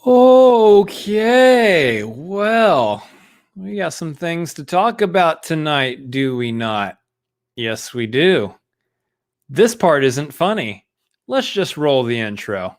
Okay, well, we got some things to talk about tonight, do we not? Yes, we do. This part isn't funny. Let's just roll the intro.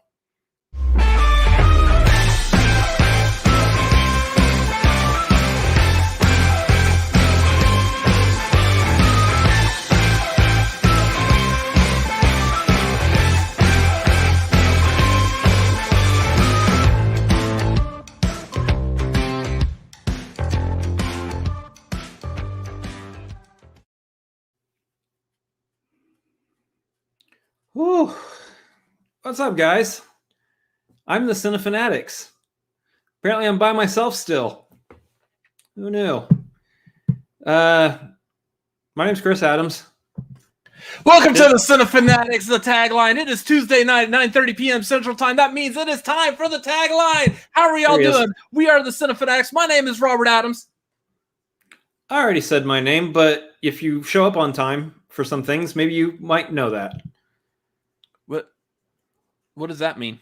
Whew. What's up, guys? I'm the Cinefanatics. Apparently, I'm by myself still. Who knew? My name's Chris Adams. Welcome to the Cinefanatics, the tagline. It is Tuesday night, 9:30 p.m. Central Time. That means it is time for the tagline. How are y'all doing? We are the Cinefanatics. My name is Robert Adams. I already said my name, but if you show up on time for some things, maybe you might know that. What does that mean?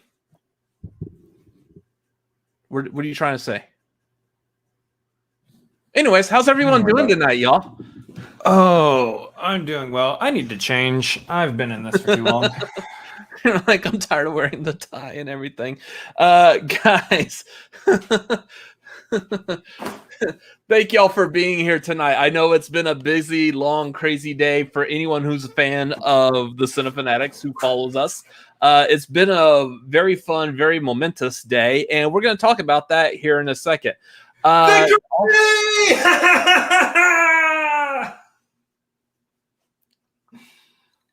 What are you trying to say? Anyways, how's everyone doing tonight, y'all? Oh, I'm doing well. I need to change. I've been in this for too long. Like, I'm tired of wearing the tie and everything. Guys, thank y'all for being here tonight. I know it's been a busy, long, crazy day for anyone who's a fan of the Cinefanatics who follows us. It's been a very fun, very momentous day, and we're going to talk about that here in a second. Victory!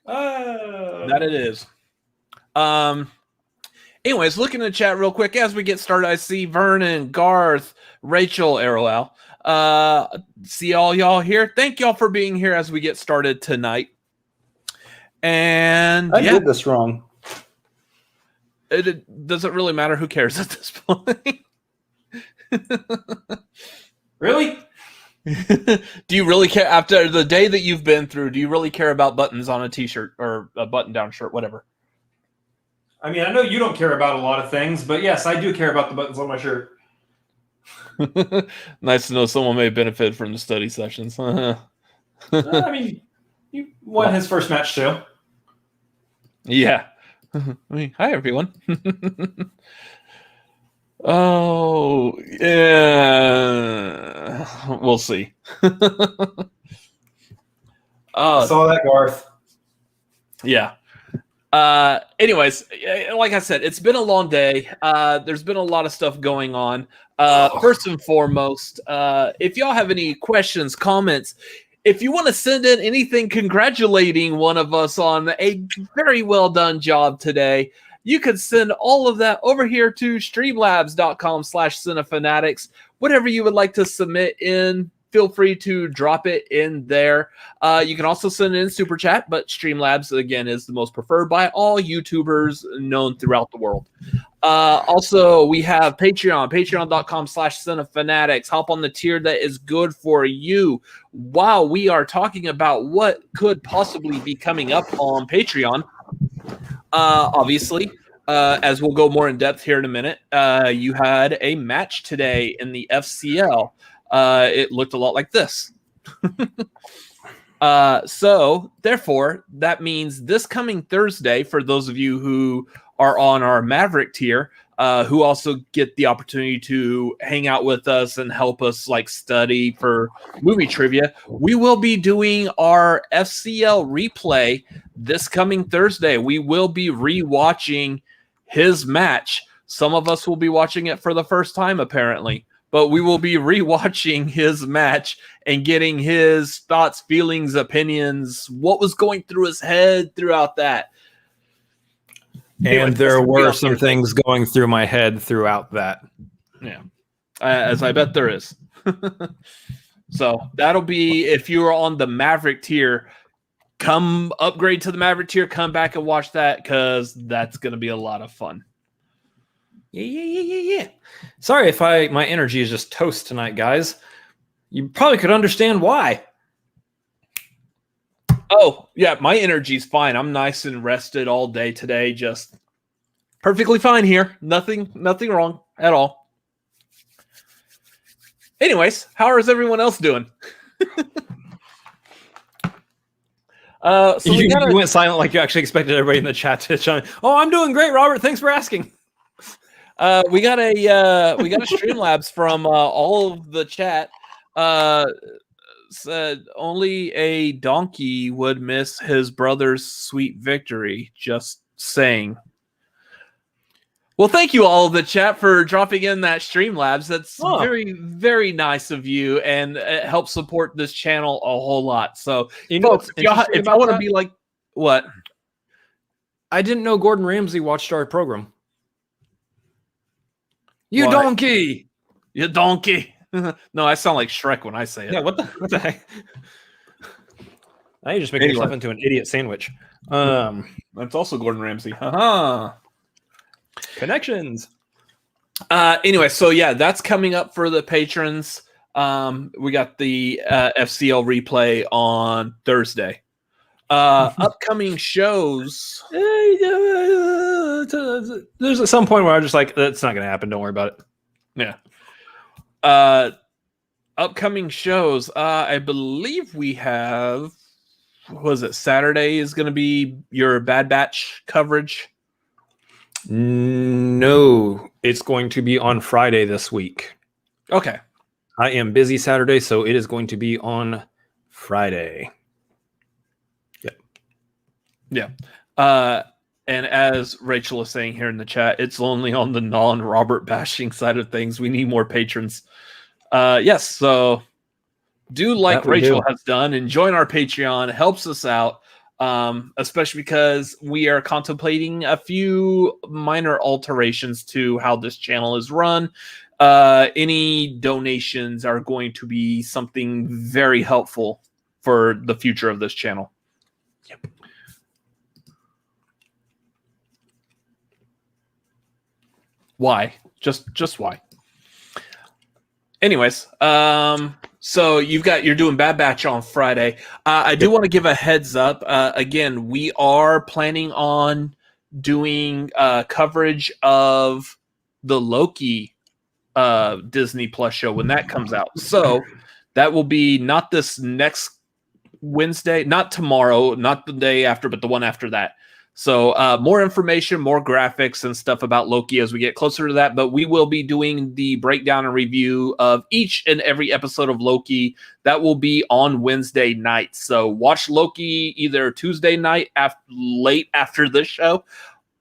That it is. Anyways, looking in the chat real quick as we get started, I see Vernon, Garth, Rachel, Errolowl. See all y'all here. Thank y'all for being here as we get started tonight. And I did this wrong. It doesn't really matter. Who cares at this point? Really? Do you really care after the day that you've been through? Do you really care about buttons on a t-shirt or a button-down shirt, whatever? I mean, I know you don't care about a lot of things, but yes, I do care about the buttons on my shirt. Nice to know someone may benefit from the study sessions. I mean, you won his first match too. Yeah. Hi, everyone. Oh, yeah. We'll see. I saw that, Garth. Yeah. Anyways, like I said, it's been a long day. There's been a lot of stuff going on. First and foremost, if y'all have any questions, comments, if you want to send in anything congratulating one of us on a very well done job today, you could send all of that over here to streamlabs.com/cinefanatics. Whatever you would like to submit in, feel free to drop it in there. You can also send it in Super Chat, but Streamlabs, again, is the most preferred by all YouTubers known throughout the world. Also, we have Patreon, patreon.com/cinefanatics. Hop on the tier that is good for you. While we are talking about what could possibly be coming up on Patreon, obviously, as we'll go more in depth here in a minute, you had a match today in the FCL. It looked a lot like this. So, therefore, that means this coming Thursday, for those of you who are on our Maverick tier, who also get the opportunity to hang out with us and help us like study for movie trivia, we will be doing our FCL replay this coming Thursday. We will be rewatching his match. Some of us will be watching it for the first time, apparently. But we will be rewatching his match and getting his thoughts, feelings, opinions, what was going through his head throughout that. And there were some things going through my head throughout that. Yeah, as I bet there is. So that'll be, if you're on the Maverick tier, come upgrade to the Maverick tier, come back and watch that, because that's going to be a lot of fun. Yeah. Sorry if my energy is just toast tonight, guys. You probably could understand why. Oh, yeah, my energy's fine. I'm nice and rested all day today. Just perfectly fine here. Nothing wrong. at all. Anyways, how is everyone else doing? So you went silent like you actually expected everybody in the chat to chime. Oh, I'm doing great, Robert. Thanks for asking. We got a Streamlabs from all of the chat. Said only a donkey would miss his brother's sweet victory. Just saying. Well, thank you all of the chat for dropping in that Streamlabs. That's very, very nice of you, and it helps support this channel a whole lot. So, folks, if y'all want to be like, what? I didn't know Gordon Ramsay watched our program. You What? donkey! You donkey! No, I sound like Shrek when I say it. Yeah, what the heck? Now you just make yourself into an idiot sandwich. That's also Gordon Ramsay. Connections. Anyway, so yeah, that's coming up for the patrons. We got the FCL replay on Thursday. Upcoming shows. There's at some point where I'm just like, that's not going to happen. Don't worry about it. Yeah. Upcoming shows. I believe we have. What was it? Saturday is going to be your Bad Batch coverage. No, it's going to be on Friday this week. Okay. I am busy Saturday, so it is going to be on Friday. Yep. Yeah. And as Rachel is saying here in the chat, it's only on the non-Robert bashing side of things. We need more patrons. Yes, so do like Rachel has done and join our Patreon. It helps us out, especially because we are contemplating a few minor alterations to how this channel is run. Any donations are going to be something very helpful for the future of this channel. Yep. Why? Just why? Anyways, so you're doing Bad Batch on Friday. I do want to give a heads up. Again, we are planning on doing coverage of the Loki Disney Plus show when that comes out. So that will be not this next Wednesday, not tomorrow, not the day after, but the one after that. So more information, more graphics and stuff about Loki as we get closer to that. But we will be doing the breakdown and review of each and every episode of Loki. That will be on Wednesday night. So watch Loki either Tuesday night late after this show,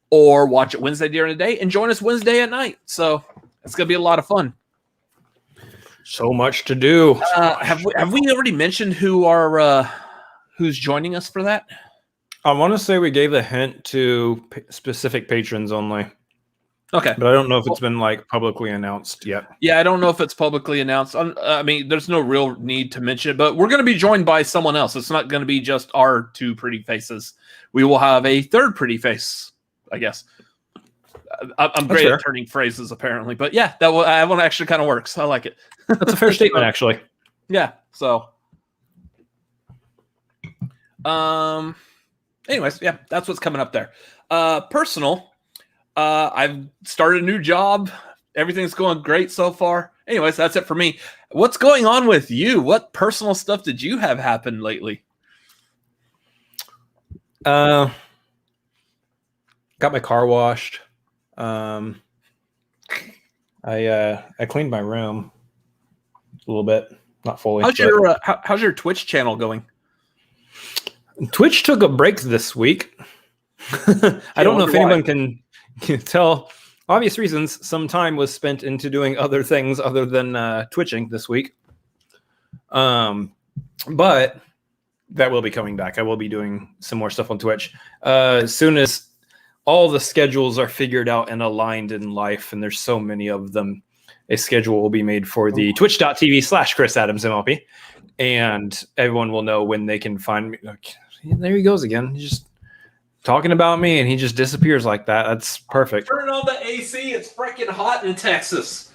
or watch it Wednesday during the day and join us Wednesday at night. So it's going to be a lot of fun. So much to do. Have we already mentioned who's joining us for that? I want to say we gave the hint to specific patrons only. Okay. But I don't know if it's been like publicly announced yet. Yeah, I don't know if it's publicly announced. I mean, there's no real need to mention it, but we're going to be joined by someone else. It's not going to be just our two pretty faces. We will have a third pretty face, I guess. I'm great at turning phrases, apparently. But yeah, that one actually kind of works. I like it. That's a fair statement, actually. Yeah, so. Anyways, yeah, that's what's coming up there. Personal, I've started a new job. Everything's going great so far. Anyways, that's it for me. What's going on with you? What personal stuff did you have happen lately? Got my car washed. I cleaned my room a little bit, not fully. How's your Twitch channel going? Twitch took a break this week. I don't know if anyone can tell. Obvious reasons. Some time was spent into doing other things other than twitching this week. But that will be coming back. I will be doing some more stuff on Twitch as soon as all the schedules are figured out and aligned in life, and there's so many of them. A schedule will be made for the twitch.tv/ChrisAdamsMLP, and everyone will know when they can find me. There he goes again. He's just talking about me, and he just disappears like that. That's perfect. Turn on the AC. It's freaking hot in Texas.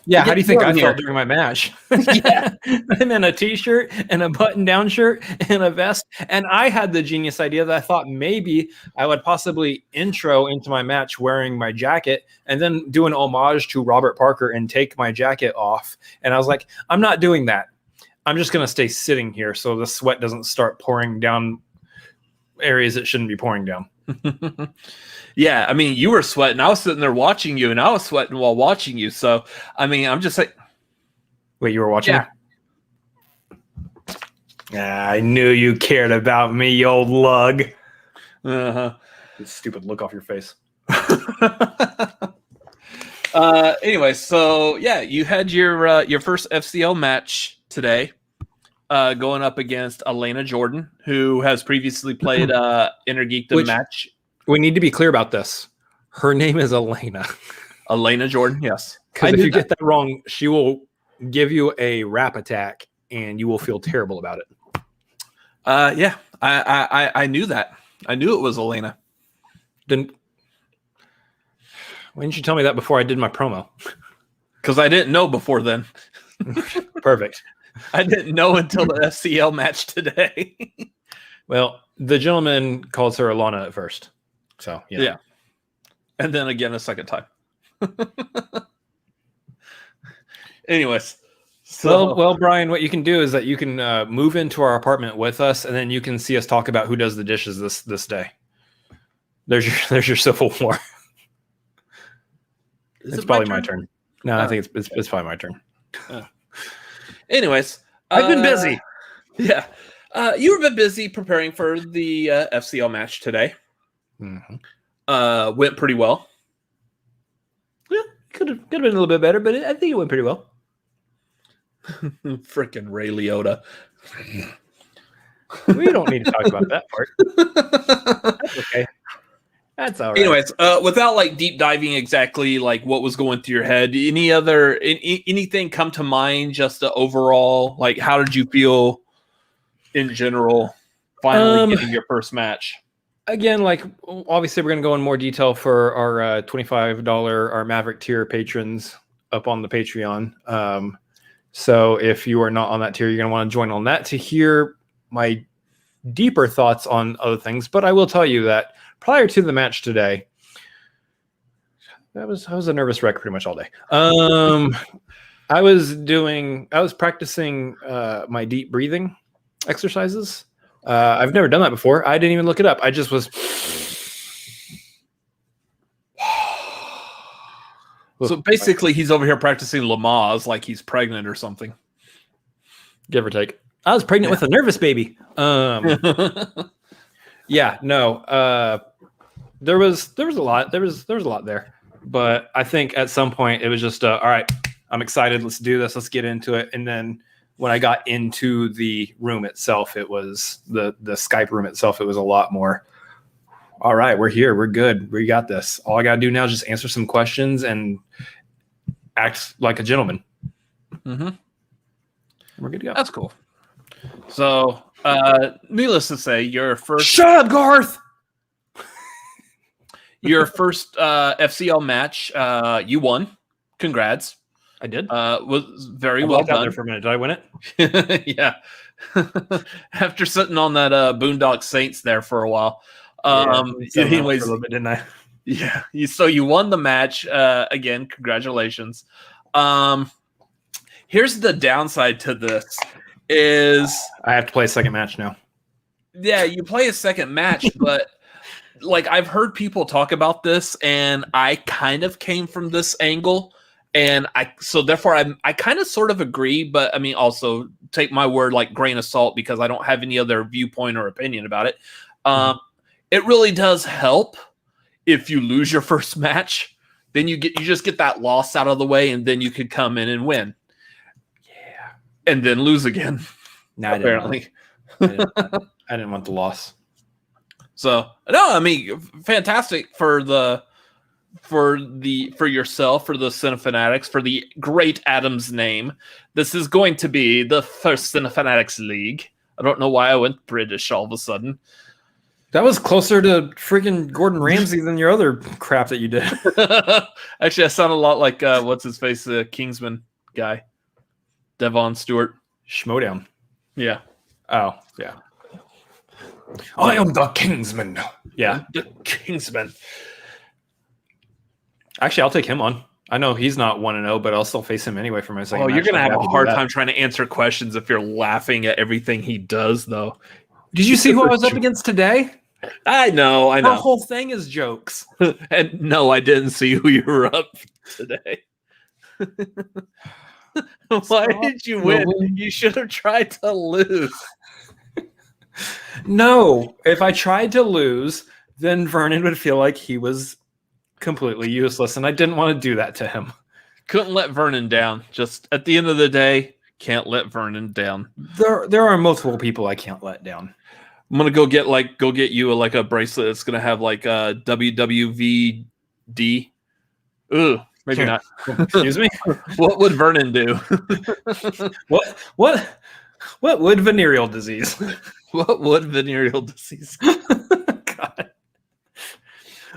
Yeah, how do you think I here. felt during my match? Yeah. I'm in a t-shirt and a button-down shirt and a vest, and I had the genius idea that I thought maybe I would possibly intro into my match wearing my jacket and then do an homage to Robert Parker and take my jacket off. And I was like, I'm not doing that. I'm just going to stay sitting here so the sweat doesn't start pouring down areas it shouldn't be pouring down. Yeah, I mean, you were sweating. I was sitting there watching you, and I was sweating while watching you. So, I mean, I'm just like... Wait, you were watching? Yeah. I knew you cared about me, you old lug. Uh-huh. This stupid look off your face. Anyway, so, yeah, you had your first FCL match today. Going up against Elena Jordan, who has previously played Inner Geekdom match. We need to be clear about this. Her name is Elena. Elena Jordan, yes. Because if you get that wrong, she will give you a rap attack, and you will feel terrible about it. Yeah, I knew that. I knew it was Elena. Why didn't you tell me that before I did my promo? Because I didn't know before then. Perfect. I didn't know until the FCL match today. Well, the gentleman calls her Alana at first. So, yeah. And then again a second time. Anyways. Well, Brian, what you can do is that you can move into our apartment with us, and then you can see us talk about who does the dishes this day. There's your Civil War. It's probably my turn. No, I think it's probably my turn. Anyways, I've been busy. Yeah, you were a bit busy preparing for the FCL match today. Mm-hmm. Went pretty well. Yeah, could have been a little bit better, but I think it went pretty well. Frickin' Ray Liotta. We don't need to talk about that part. That's okay. That's all right. Anyways, without like deep diving exactly like what was going through your head, anything come to mind? Just the overall, like, how did you feel in general? Finally getting your first match. Again, like, obviously we're going to go in more detail for our $25 our Maverick tier patrons up on the Patreon. So if you are not on that tier, you're going to want to join on that to hear my deeper thoughts on other things. But I will tell you that prior to the match today, I was a nervous wreck pretty much all day. I was practicing my deep breathing exercises. I've never done that before. I didn't even look it up. I just was. So basically, he's over here practicing Lamaze like he's pregnant or something. Give or take. I was pregnant with a nervous baby. Yeah, no. There was a lot. There was a lot there. But I think at some point it was just all right, I'm excited. Let's do this. Let's get into it. And then when I got into the room itself, it was the Skype room itself. It was a lot more. All right, we're here. We're good. We got this. All I got to do now is just answer some questions and act like a gentleman. Mm-hmm. We're good to go. That's cool. So, needless to say, your first... Shut up, Garth! Your first FCL match, you won. Congrats. I did. Was very well done. Out there for a minute. Did I win it? Yeah. After sitting on that Boondock Saints there for a while. Anyways, a little bit, didn't I? Yeah. So you won the match. Again, congratulations. Here's the downside to this is I have to play a second match now. Yeah, you play a second match, but like I've heard people talk about this, and I kind of came from this angle, and therefore I kind of sort of agree, but I mean also take my word like grain of salt because I don't have any other viewpoint or opinion about it. It really does help if you lose your first match, then you just get that loss out of the way, and then you could come in and win. Yeah, and then lose again. No, apparently. I didn't want the loss. So no, I mean, fantastic for yourself, for the Cinefanatics, for the great Adam's name. This is going to be the first Cinefanatics League. I don't know why I went British all of a sudden. That was closer to freaking Gordon Ramsay than your other crap that you did. Actually, I sound a lot like what's his face, the Kingsman guy, Devon Stewart. Schmodown. Yeah. Oh, yeah. I am the Kingsman. Yeah. The Kingsman. Actually, I'll take him on. I know he's not 1-0, but I'll still face him anyway for my second match. You're going to have a hard that. time trying to answer questions if you're laughing at everything he does, though. Did you see who I was up against today? I know. The whole thing is jokes. And no, I didn't see who you were up today. Why did you win? You should have tried to lose. No, if I tried to lose, then Vernon would feel like he was completely useless, and I didn't want to do that to him. Couldn't let Vernon down. Just at the end of the day, can't let Vernon down. There are multiple people I can't let down. I'm gonna go get you a bracelet that's gonna have like a WWVD. Ooh, maybe not. Excuse me. What would Vernon do? What would venereal disease? What would venereal disease? God.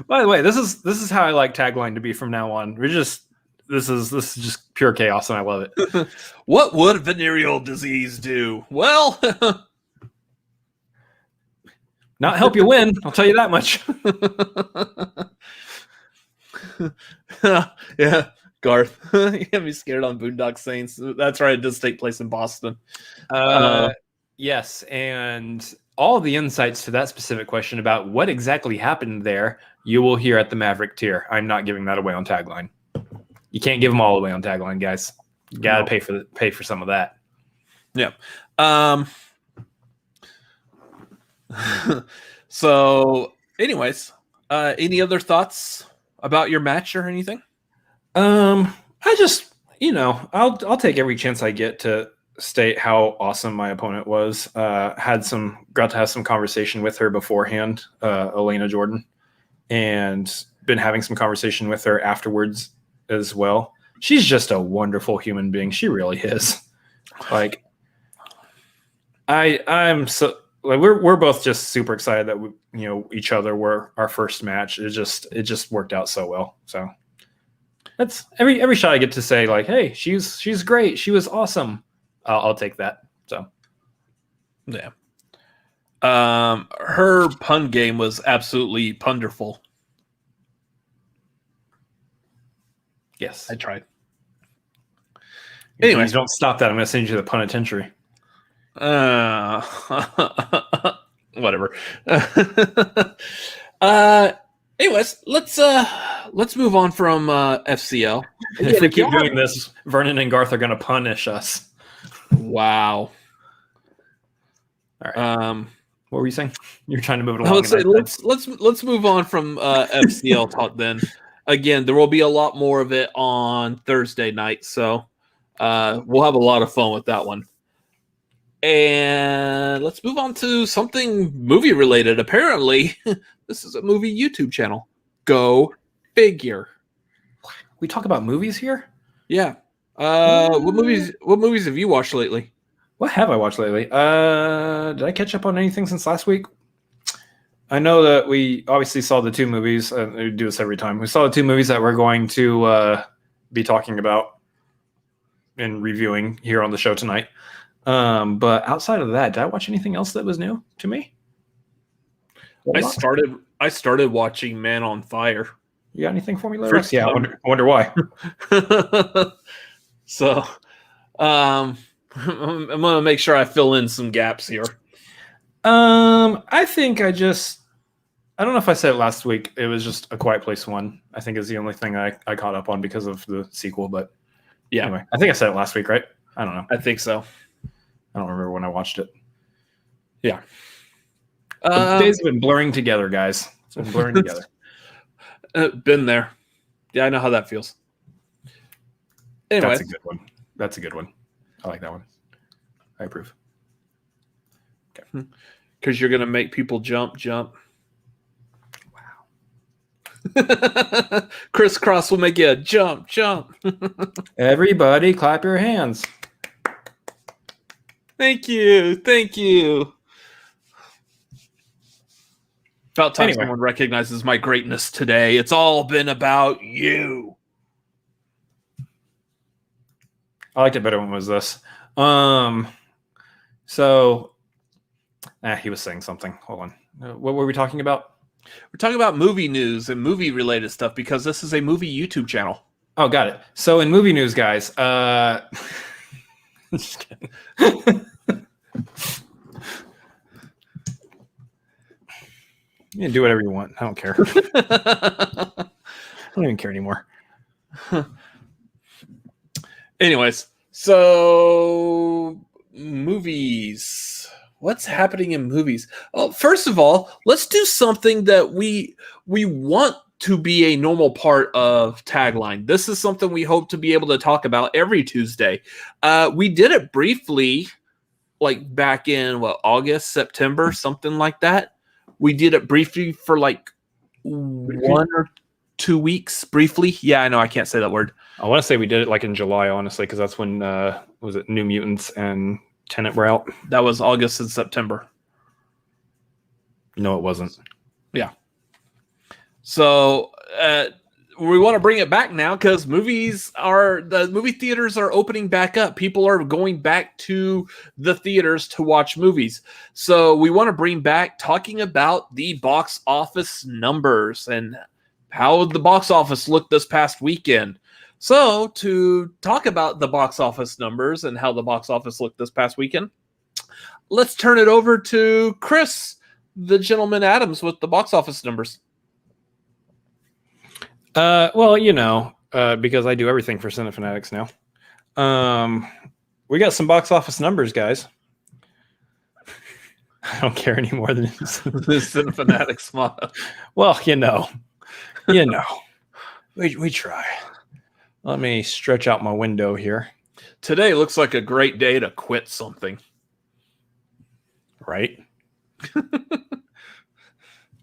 By the way, this is how I like tagline to be from now on. This is just pure chaos, and I love it. What would venereal disease do? Well, not help you win. I'll tell you that much. Yeah, Garth. You got me scared on Boondock Saints. That's right. It does take place in Boston. Yes, and all the insights to that specific question about what exactly happened there, you will hear at the Maverick tier. I'm not giving that away on tagline. You can't give them all away on tagline, guys. You gotta pay for some of that. Yeah. So, anyways, any other thoughts about your match or anything? I just, I'll take every chance I get to state how awesome my opponent was. Got to have some conversation with her beforehand, Elena Jordan, and been having some conversation with her afterwards as well. She's just a wonderful human being. She really is. Like, I'm so like we're both just super excited that each other were our first match. It just worked out so well. So that's every shot I get to say like, hey, she's great. She was awesome. I'll take that. So yeah. Her pun game was absolutely punderful. Yes, I tried. Anyway, don't stop that. I'm going to send you to the penitentiary. Whatever. Anyways, let's move on from FCL. If we keep doing this, Vernon and Garth are going to punish us. Wow. All right. What were you saying? You're trying to move it along. Let's move on from FCL talk then. Again, there will be a lot more of it on Thursday night, so we'll have a lot of fun with that one. And let's move on to something movie related. Apparently, this is a movie YouTube channel. Go figure. We talk about movies here? Yeah. What movies have you watched lately? What have I watched lately? Did I catch up on anything since last week? I know that we obviously saw the two movies. We do this every time. We saw the two movies that we're going to be talking about and reviewing here on the show tonight. But outside of that, did I watch anything else that was new to me? I started watching Man on Fire. You got anything for me, Larry? Yeah, I wonder why. So, I'm gonna make sure I fill in some gaps here. I think I don't know if I said it last week. It was just A Quiet Place 1. I think is the only thing I caught up on because of the sequel. But yeah, anyway, I think I said it last week, right? I don't know. I think so. I don't remember when I watched it. Yeah. The days have been blurring together, guys. It's been blurring together. Been there. Yeah, I know how that feels. Anyway. That's a good one. I like that one. I approve. Okay. Because you're going to make people jump. Wow. Crisscross will make you jump. Everybody clap your hands. Thank you. About time Anyway. someone recognizes my greatness today. It's all been about you. I liked it better when it was this. He was saying something. Hold on. What were we talking about? We're talking about movie news and movie related stuff because this is a movie YouTube channel. Oh, got it. So in movie news, guys, just kidding. You can do whatever you want. I don't care. I don't even care anymore. Anyways, so movies. What's happening in movies? Well, first of all, let's do something that we want to be a normal part of Tagline. This is something we hope to be able to talk about every Tuesday. We did it briefly, like back in August, September, something like that. We did it briefly for like 1 or 2 weeks, briefly. Yeah, I know I can't say that word. I want to say we did it like in July, honestly, because that's when was it New Mutants and Tenet were out. That was August and September. No, it wasn't. Yeah. So we want to bring it back now because the movie theaters are opening back up. People are going back to the theaters to watch movies. So we want to bring back talking about the box office numbers and how the box office looked this past weekend. So to talk about the box office numbers and how the box office looked this past weekend, let's turn it over to Chris, the gentleman Adams, with the box office numbers. Well, because I do everything for Cinefanatics now. We got some box office numbers, guys. I don't care any more than the Cinefanatics motto. Well, we try. Let me stretch out my window here. Today looks like a great day to quit something. Right?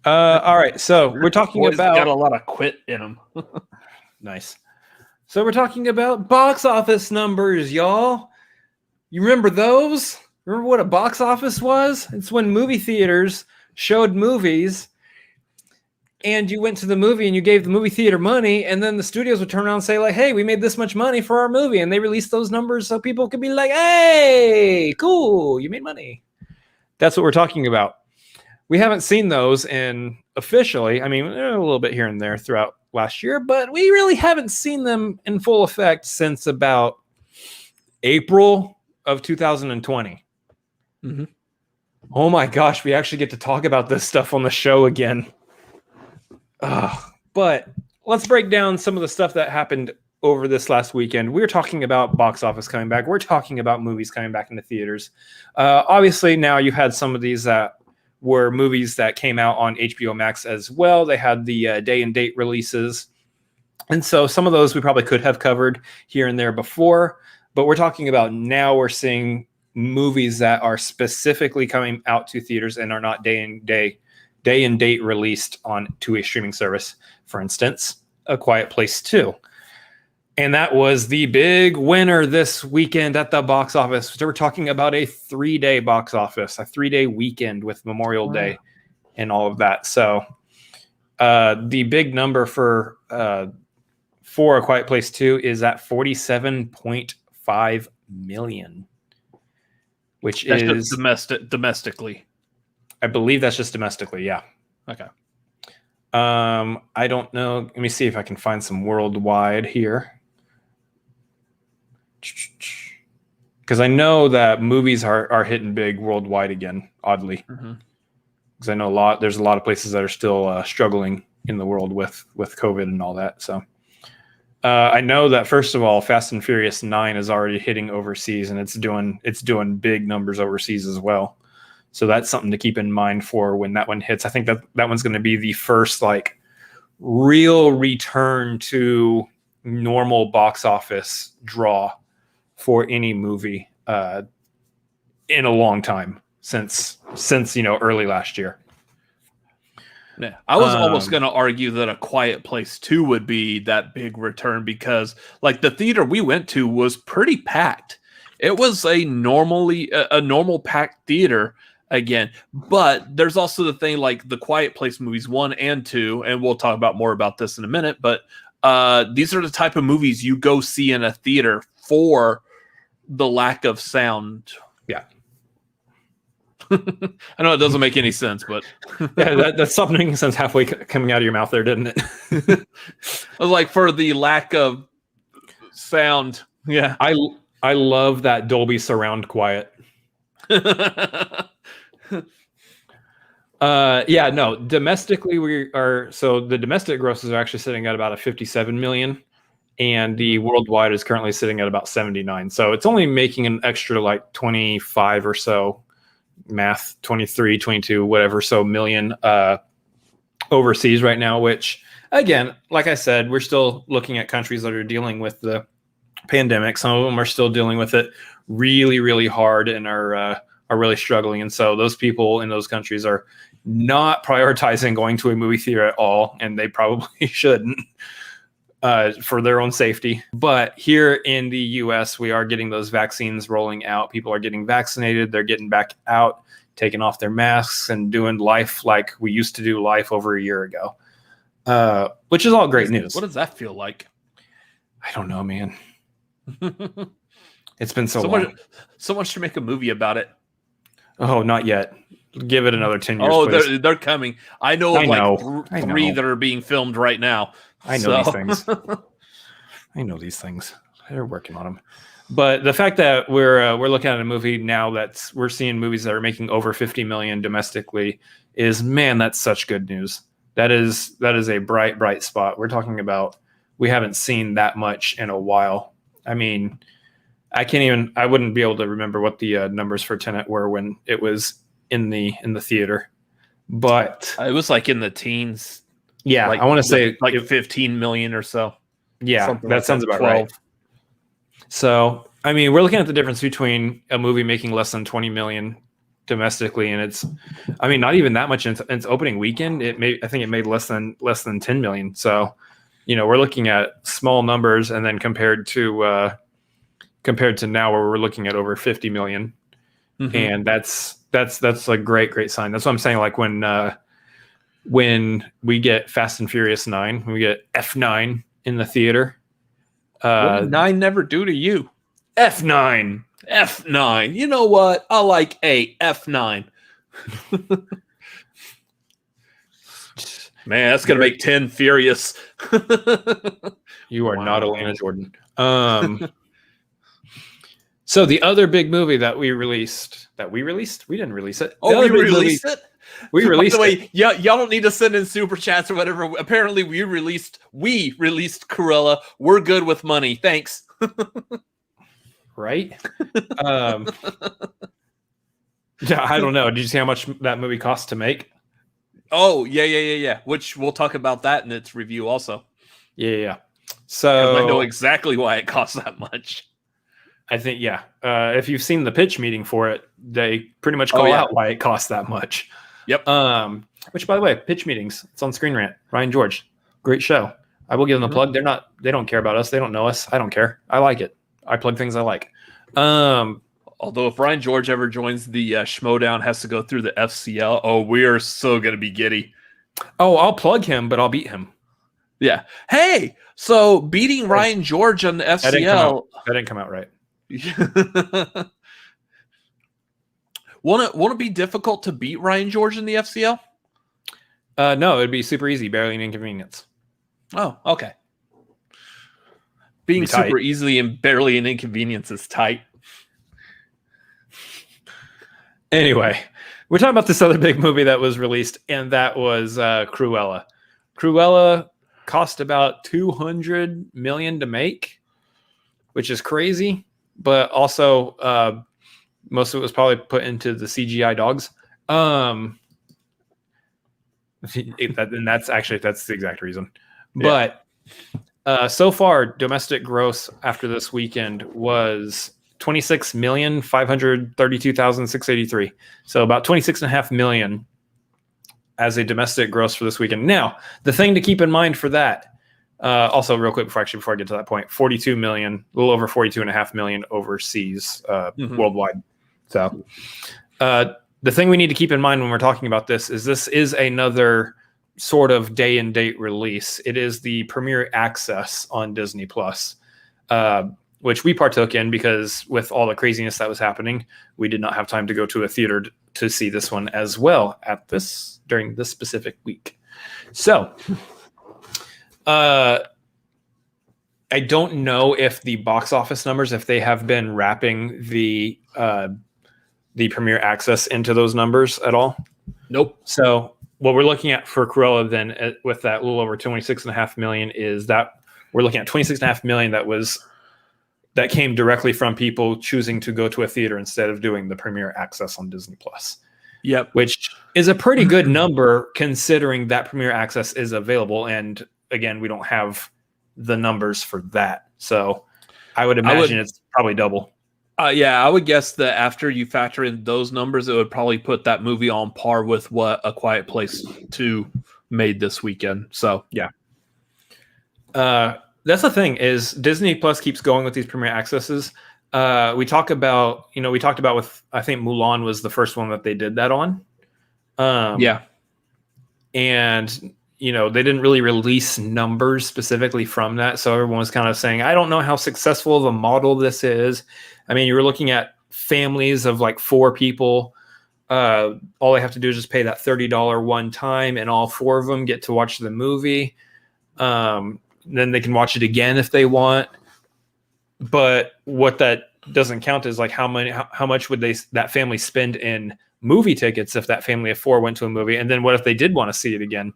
All right, so we're talking Boys about... got a lot of quit in them. Nice. So we're talking about box office numbers, y'all. You remember those? Remember what a box office was? It's when movie theaters showed movies and you went to the movie and you gave the movie theater money, and then the studios would turn around and say, like, hey, we made this much money for our movie, and they released those numbers so people could be like, hey, cool, you made money. That's what we're talking about. We haven't seen those in officially. I mean, a little bit here and there throughout last year, but we really haven't seen them in full effect since about April of 2020. Mm-hmm. Oh my gosh, we actually get to talk about this stuff on the show again. But let's break down some of the stuff that happened over this last weekend. We're talking about box office coming back. We're talking about movies coming back into theaters. Obviously, now you've had some of these that were movies that came out on HBO Max as well. They had the day and date releases. And so some of those we probably could have covered here and there before. But we're talking about now we're seeing movies that are specifically coming out to theaters and are not day and date released on to a streaming service. For instance, A Quiet Place 2. And that was the big winner this weekend at the box office. So we're talking about a 3-day box office, a 3-day weekend with Memorial Day and all of that. So the big number for A Quiet Place 2 is at 47.5 million, which that's is just domestically. I believe that's just domestically. Yeah. Okay. I don't know. Let me see if I can find some worldwide here. Because I know that movies are hitting big worldwide again, oddly. Because I know there's a lot of places that are still struggling in the world with COVID and all that. So I know that, first of all, Fast and Furious 9 is already hitting overseas, and it's doing big numbers overseas as well. So that's something to keep in mind for when that one hits. I think that one's going to be the first like real return to normal box office draw for any movie in a long time since early last year. Yeah, I was almost going to argue that A Quiet Place 2 would be that big return because, like, the theater we went to was pretty packed. It was a normal packed theater. again. But there's also the thing like the Quiet Place movies 1 and 2, and we'll talk about more about this in a minute. But these are the type of movies you go see in a theater for the lack of sound. Yeah. I know it doesn't make any sense, but yeah, that stopped making sense halfway coming out of your mouth there, didn't it? I was like, for the lack of sound. Yeah. I love that Dolby surround quiet. Yeah, no, domestically the domestic grosses are actually sitting at about a 57 million, and the worldwide is currently sitting at about 79. So it's only making an extra like 25 or so, math 23, 22, whatever, so million overseas right now, which again, like I said, we're still looking at countries that are dealing with the pandemic. Some of them are still dealing with it really, really hard and are really struggling. And so those people in those countries are not prioritizing going to a movie theater at all, and they probably shouldn't for their own safety. But here in the US, we are getting those vaccines rolling out. People are getting vaccinated. They're getting back out, taking off their masks and doing life like we used to do life over a year ago, which is all great news. What does that feel like? I don't know, man. It's been so long. Someone should make a movie about it. Oh, not yet. Give it another 10 years. Oh, they're coming. I know three know. that are being filmed right now. I know these things. I know these things. They're working on them. But the fact that we're looking at a movie now we're seeing movies that are making over 50 million domestically that's such good news. That is a bright spot. We're talking about, we haven't seen that much in a while. I mean, I wouldn't be able to remember what the numbers for Tenet were when it was in the theater, but it was like in the teens. Yeah, like, I want to say like 15 million or so. Yeah, that sounds about 12. Right. So, I mean, we're looking at the difference between a movie making less than 20 million domestically, and it's, I mean, not even that much in its opening weekend. I think it made less than 10 million. So, we're looking at small numbers, and then compared to now, where we're looking at over 50 million, and that's a great sign. That's what I'm saying. Like when we get Fast and Furious 9, when we get F9 in the theater. What did 9 never do to you? F9. F9. You know what? I like F9. Man, that's going to make 10 furious. You are not Elena Jordan. So the other big movie that we released, we didn't release it. Oh, we released it? We released it. By the way, way, y'all don't need to send in super chats or whatever. Apparently, we released Cruella. We're good with money. Thanks. Right? Yeah, I don't know. Did you see how much that movie cost to make? Oh, yeah. Which we'll talk about that in its review also. Yeah. So I know exactly why it costs that much. I think, yeah. If you've seen the pitch meeting for it, they pretty much call out why it costs that much. Yep. Which, by the way, pitch meetings. It's on Screen Rant. Ryan George, great show. I will give them a plug. They don't care about us. They don't know us. I don't care. I like it. I plug things I like. Although if Ryan George ever joins the Schmodown, has to go through the FCL. Oh, we are so gonna be giddy. Oh, I'll plug him, but I'll beat him. Yeah. Hey, so beating Ryan George on the FCL. That didn't come out right. Won't it be difficult to beat Ryan George in the FCL? No, it'd be super easy, barely an inconvenience. Oh, okay. Being super easily and barely an inconvenience is tight. Anyway, we're talking about this other big movie that was released, and that was Cruella. Cruella cost about $200 million to make, which is crazy, but also most of it was probably put into the CGI dogs. And that's the exact reason. Yeah. But so far, domestic gross after this weekend was 26,532,683. So about 26.5 million as a domestic gross for this weekend. Now, the thing to keep in mind for that, also real quick before I get to that point, 42 million, a little over 42.5 million overseas worldwide. So the the thing we need to keep in mind when we're talking about this is another sort of day and date release. It is the premiere access on Disney Plus, which we partook in because with all the craziness that was happening, we did not have time to go to a theater to see this one as well during this specific week. So, I don't know if the box office numbers, if they have been wrapping the premiere access into those numbers at all. Nope. So what we're looking at for Cruella then with that little over 26.5 million is that we're looking at 26.5 million that came directly from people choosing to go to a theater instead of doing the premiere access on Disney Plus. Yep. Which is a pretty good number considering that premiere access is available. And again, we don't have the numbers for that. So I would imagine it's probably double. Yeah, I would guess that after you factor in those numbers, it would probably put that movie on par with what A Quiet Place 2 made this weekend. So, yeah. That's the thing is Disney Plus keeps going with these premiere accesses. We talked about with, I think Mulan was the first one that they did that on. Yeah. And, they didn't really release numbers specifically from that. So everyone was kind of saying, I don't know how successful of a model this is. I mean, you were looking at families of like 4 people. All they have to do is just pay that $30 one time and all 4 of them get to watch the movie. Then they can watch it again if they want. But what that doesn't count is like how much would that family spend in movie tickets if that family of 4 went to a movie? And then what if they did want to see it again?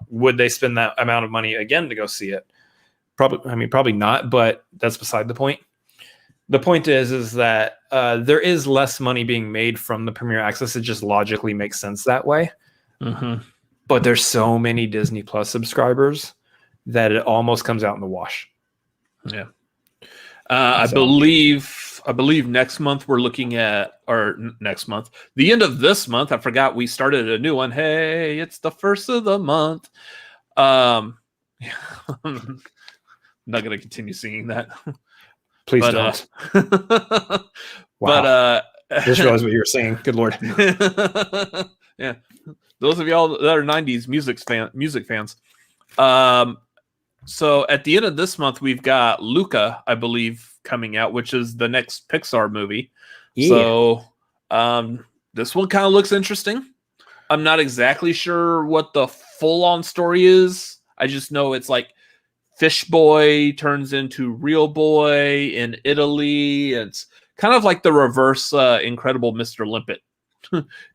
Would they spend that amount of money again to go see it? Probably not, but that's beside the point. The point is that there is less money being made from the premiere access. It just logically makes sense that way. Mm-hmm. But there's so many Disney Plus subscribers that it almost comes out in the wash. Yeah. I believe next month we're looking at, or next month, the end of this month. I forgot we started a new one. Hey, it's the first of the month. I'm not going to continue singing that. Please don't. Wow. But I just realized what you were saying. Good Lord. Yeah. Those of y'all that are 90s music fans. So at the end of this month, we've got Luca, I believe, coming out, which is the next Pixar movie. Yeah. So this one kind of looks interesting. I'm not exactly sure what the full-on story is. I just know it's like Fish Boy turns into Real Boy in Italy. It's kind of like the reverse Incredible Mr. Limpet.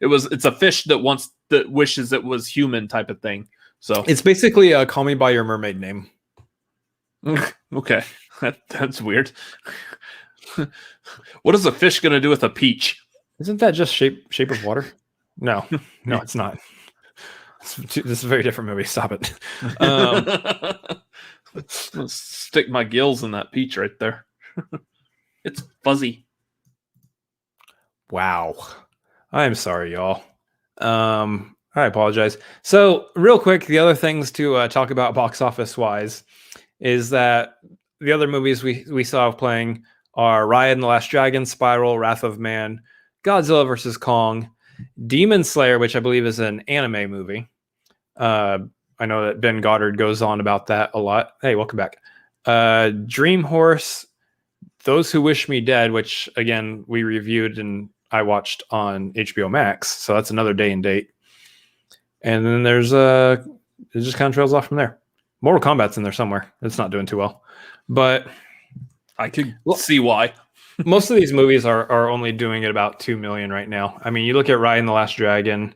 It's a fish that wishes it was human type of thing. So it's basically a Call Me by Your Mermaid Name. Okay, that's weird. What is a fish going to do with a peach? Isn't that just Shape of Water? No, it's not. This is a very different movie. Stop it. I'll stick my gills in that peach right there. It's fuzzy. Wow. I'm sorry, y'all. I apologize. So real quick, the other things to talk about box office wise is that the other movies we saw playing are Raya and the Last Dragon, Spiral, Wrath of Man, Godzilla vs. Kong, Demon Slayer, which I believe is an anime movie. I know that Ben Goddard goes on about that a lot. Hey, welcome back. Dream Horse, Those Who Wish Me Dead, which again we reviewed and I watched on HBO Max. So that's another day and date. And then it just kind of trails off from there. Mortal Kombat's in there somewhere. It's not doing too well, but I could see why. Most of these movies are only doing at about 2 million right now. I mean, you look at Raya and the Last Dragon.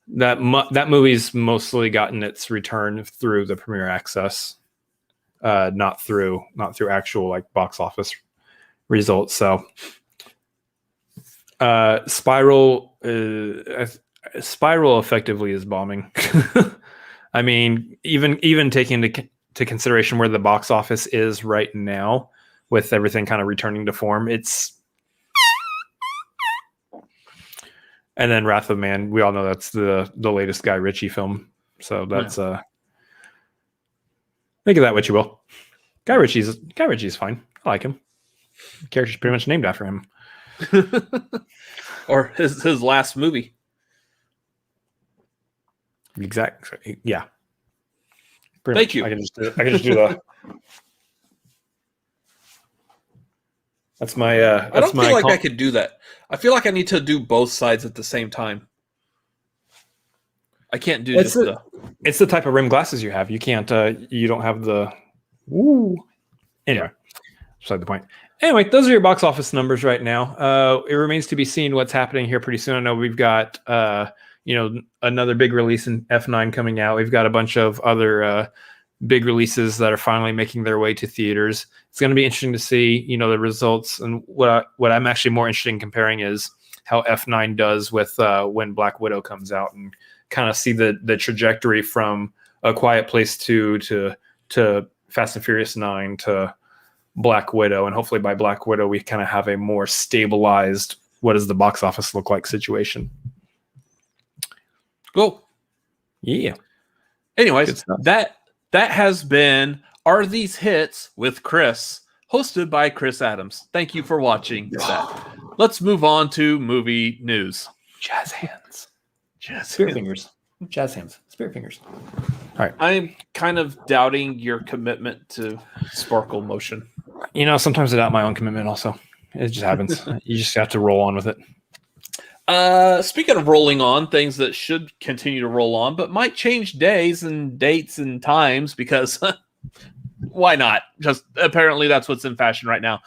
That movie's mostly gotten its return through the premiere access, not through actual like box office results. So, Spiral effectively is bombing. I mean, even taking into consideration where the box office is right now, with everything kind of returning to form, it's. And then Wrath of Man, we all know that's the latest Guy Ritchie film, so that's think of that what you will. Guy Ritchie's fine. I like him. The character's pretty much named after him. or his last movie. Exactly. Yeah. Thank you. I can just do the. That's my. I don't feel like I could do that. I feel like I need to do both sides at the same time. I can't do It's the type of rim glasses you have. You can't. You don't have the. Woo. Anyway, beside the point. Anyway, those are your box office numbers right now. It remains to be seen what's happening here pretty soon. I know we've got another big release in F9 coming out. We've got a bunch of other big releases that are finally making their way to theaters. It's going to be interesting to see, the results. And what I'm actually more interested in comparing is how F9 does with when Black Widow comes out, and kind of see the trajectory from A Quiet Place 2 to Fast and Furious 9 to Black Widow. And hopefully by Black Widow, we kind of have a more stabilized, what does the box office look like situation. Cool. Yeah. Anyways, that has been Are These Hits with Chris, hosted by Chris Adams. Thank you for watching that. Let's move on to movie news. Jazz hands. Spirit fingers. Jazz hands. Spirit fingers. All right. I'm kind of doubting your commitment to sparkle motion. Sometimes I doubt my own commitment also. It just happens. You just have to roll on with it. Speaking of rolling on, things that should continue to roll on, but might change days and dates and times because why not? Just apparently that's what's in fashion right now.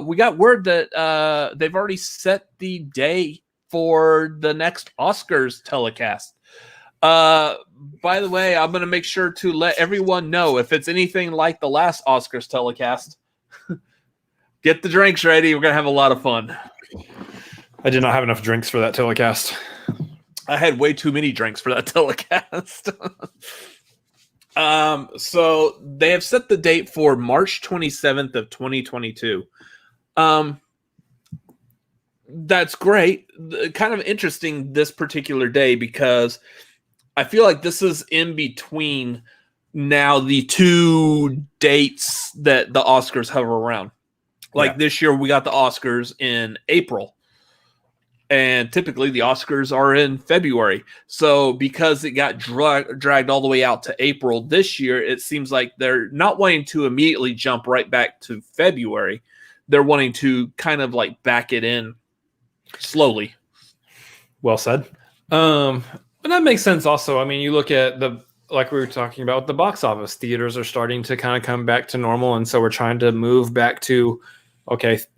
We got word that they've already set the day for the next Oscars telecast. By the way, I'm going to make sure to let everyone know if it's anything like the last Oscars telecast. Get the drinks ready. We're going to have a lot of fun. I did not have enough drinks for that telecast. I had way too many drinks for that telecast. So they have set the date for March 27th of 2022. That's great. Kind of interesting this particular day because I feel like this is in between now the two dates that the Oscars hover around. Like this year we got the Oscars in April. And typically the Oscars are in February. So because it got dragged all the way out to April this year, it seems like they're not wanting to immediately jump right back to February. They're wanting to kind of like back it in slowly. Well said. But that makes sense also. I mean, you look at like we were talking about, the box office. Theaters are starting to kind of come back to normal. And so we're trying to move back to,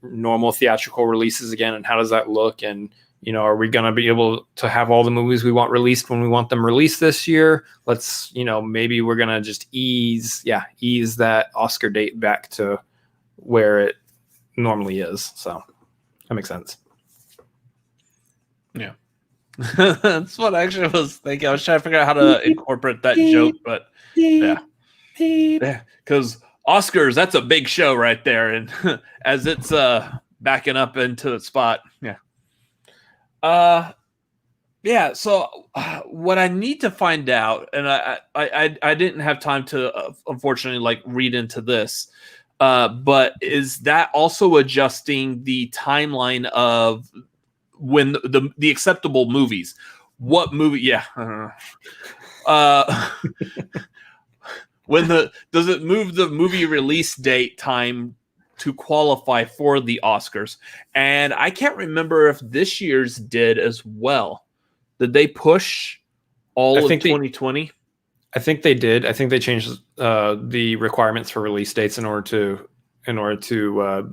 normal theatrical releases again. And how does that look? And, are we going to be able to have all the movies we want released when we want them released this year? Let's, maybe we're going to just ease that Oscar date back to where it normally is. So that makes sense. Yeah. That's what I actually was thinking. I was trying to figure out how to incorporate that joke, but yeah. Because Oscars, that's a big show right there. And as it's backing up into the spot. Yeah. So what I need to find out, and I didn't have time to unfortunately read into this, but is that also adjusting the timeline of when the acceptable movies? What movie? Yeah. Does it move the movie release date time to qualify for the Oscars? And I can't remember if this year's did as well. Did they push all of 2020? I think they did. I think they changed the requirements for release dates in order to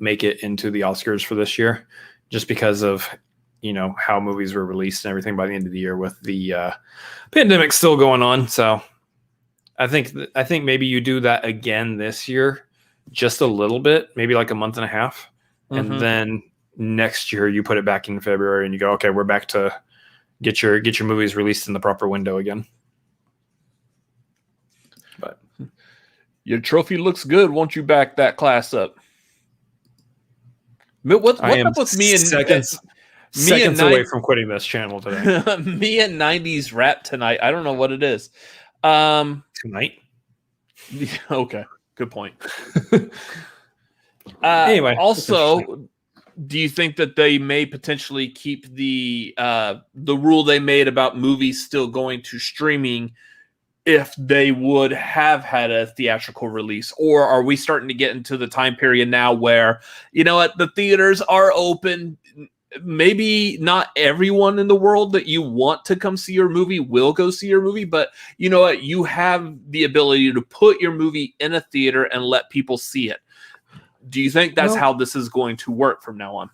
make it into the Oscars for this year, just because of how movies were released and everything by the end of the year with the pandemic still going on. So I think maybe you do that again this year, just a little bit, maybe like a month and a half. Mm-hmm. And then next year you put it back in February and you go, okay, we're back to get your movies released in the proper window again. But your trophy looks good. Won't you back that class up? What's up with me and seconds away from quitting this channel today. Me and 90s rap tonight. I don't know what it is. Tonight? Okay, good point. Anyway, also, do you think that they may potentially keep the rule they made about movies still going to streaming if they would have had a theatrical release? Or are we starting to get into the time period now where, you know what, the theaters are open? Maybe not everyone in the world that you want to come see your movie will go see your movie, but you know what, you have the ability to put your movie in a theater and let people see it. Do you think that's how this is going to work from now on?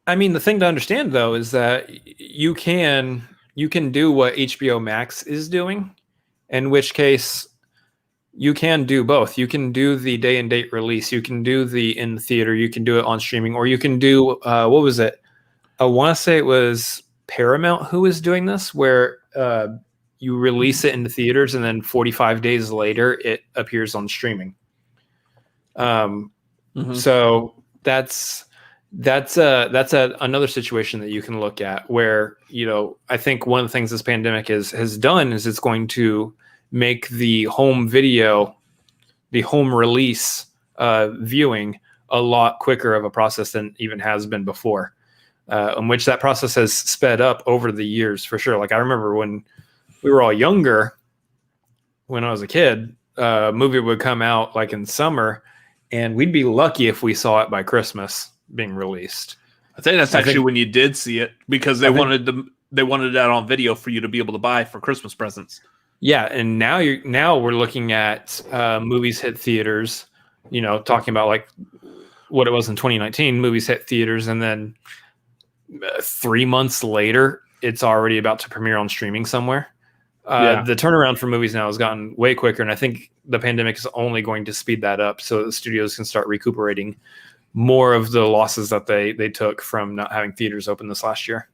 I mean, the thing to understand though is that you can do what HBO Max is doing, in which case you can do both. You can do the day and date release, you can do the in the theater, you can do it on streaming, or you can do what was it? I want to say it was Paramount who was doing this, where you release it in the theaters and then 45 days later it appears on streaming. So that's another situation that you can look at where, you know, I think one of the things this pandemic has done is it's going to make the home video, the home release viewing a lot quicker of a process than even has been before. In which that process has sped up over the years for sure. Like I remember when we were all younger, when I was a kid, a movie would come out like in summer and we'd be lucky if we saw it by Christmas being released. I think that's actually when you did see it, because they wanted that on video for you to be able to buy for Christmas presents. Yeah. And now we're looking at movies hit theaters, you know, talking about like what it was in 2019, movies hit theaters, and then 3 months later, it's already about to premiere on streaming somewhere. The turnaround for movies now has gotten way quicker, and I think the pandemic is only going to speed that up so the studios can start recuperating more of the losses that they took from not having theaters open this last year.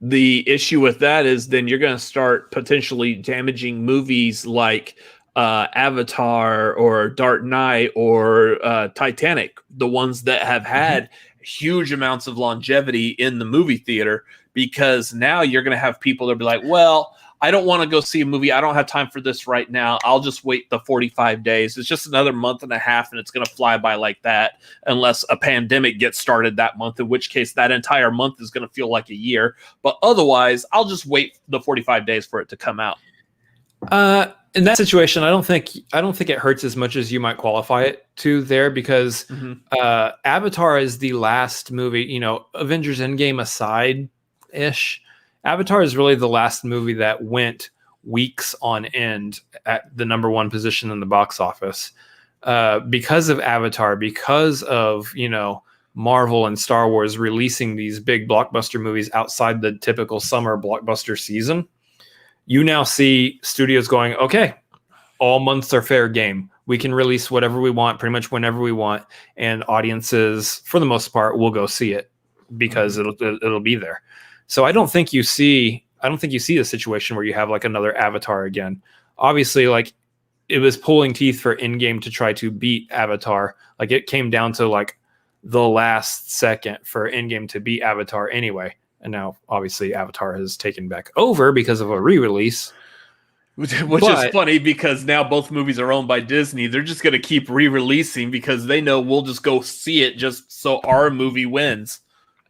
The issue with that is then you're going to start potentially damaging movies like Avatar or Dark Knight or Titanic, the ones that have had huge amounts of longevity in the movie theater, because now you're going to have people that be like, well, I don't want to go see a movie. I don't have time for this right now. I'll just wait the 45 days. It's just another month and a half, and it's going to fly by like that unless a pandemic gets started that month, in which case that entire month is going to feel like a year. But otherwise, I'll just wait the 45 days for it to come out. In that situation, I don't think it hurts as much as you might qualify it to there, because Avatar is the last movie, you know, Avengers Endgame aside-ish. Avatar is really the last movie that went weeks on end at the number one position in the box office. Because of Avatar, because of, you know, Marvel and Star Wars releasing these big blockbuster movies outside the typical summer blockbuster season, you now see studios going, okay, all months are fair game. We can release whatever we want, pretty much whenever we want, and audiences, for the most part, will go see it because it'll be there. So I don't think you see a situation where you have like another Avatar again. Obviously, like it was pulling teeth for Endgame to try to beat Avatar. Like it came down to like the last second for Endgame to beat Avatar anyway. And now, obviously, Avatar has taken back over because of a re-release. Which is funny because now both movies are owned by Disney. They're just going to keep re-releasing because they know we'll just go see it just so our movie wins.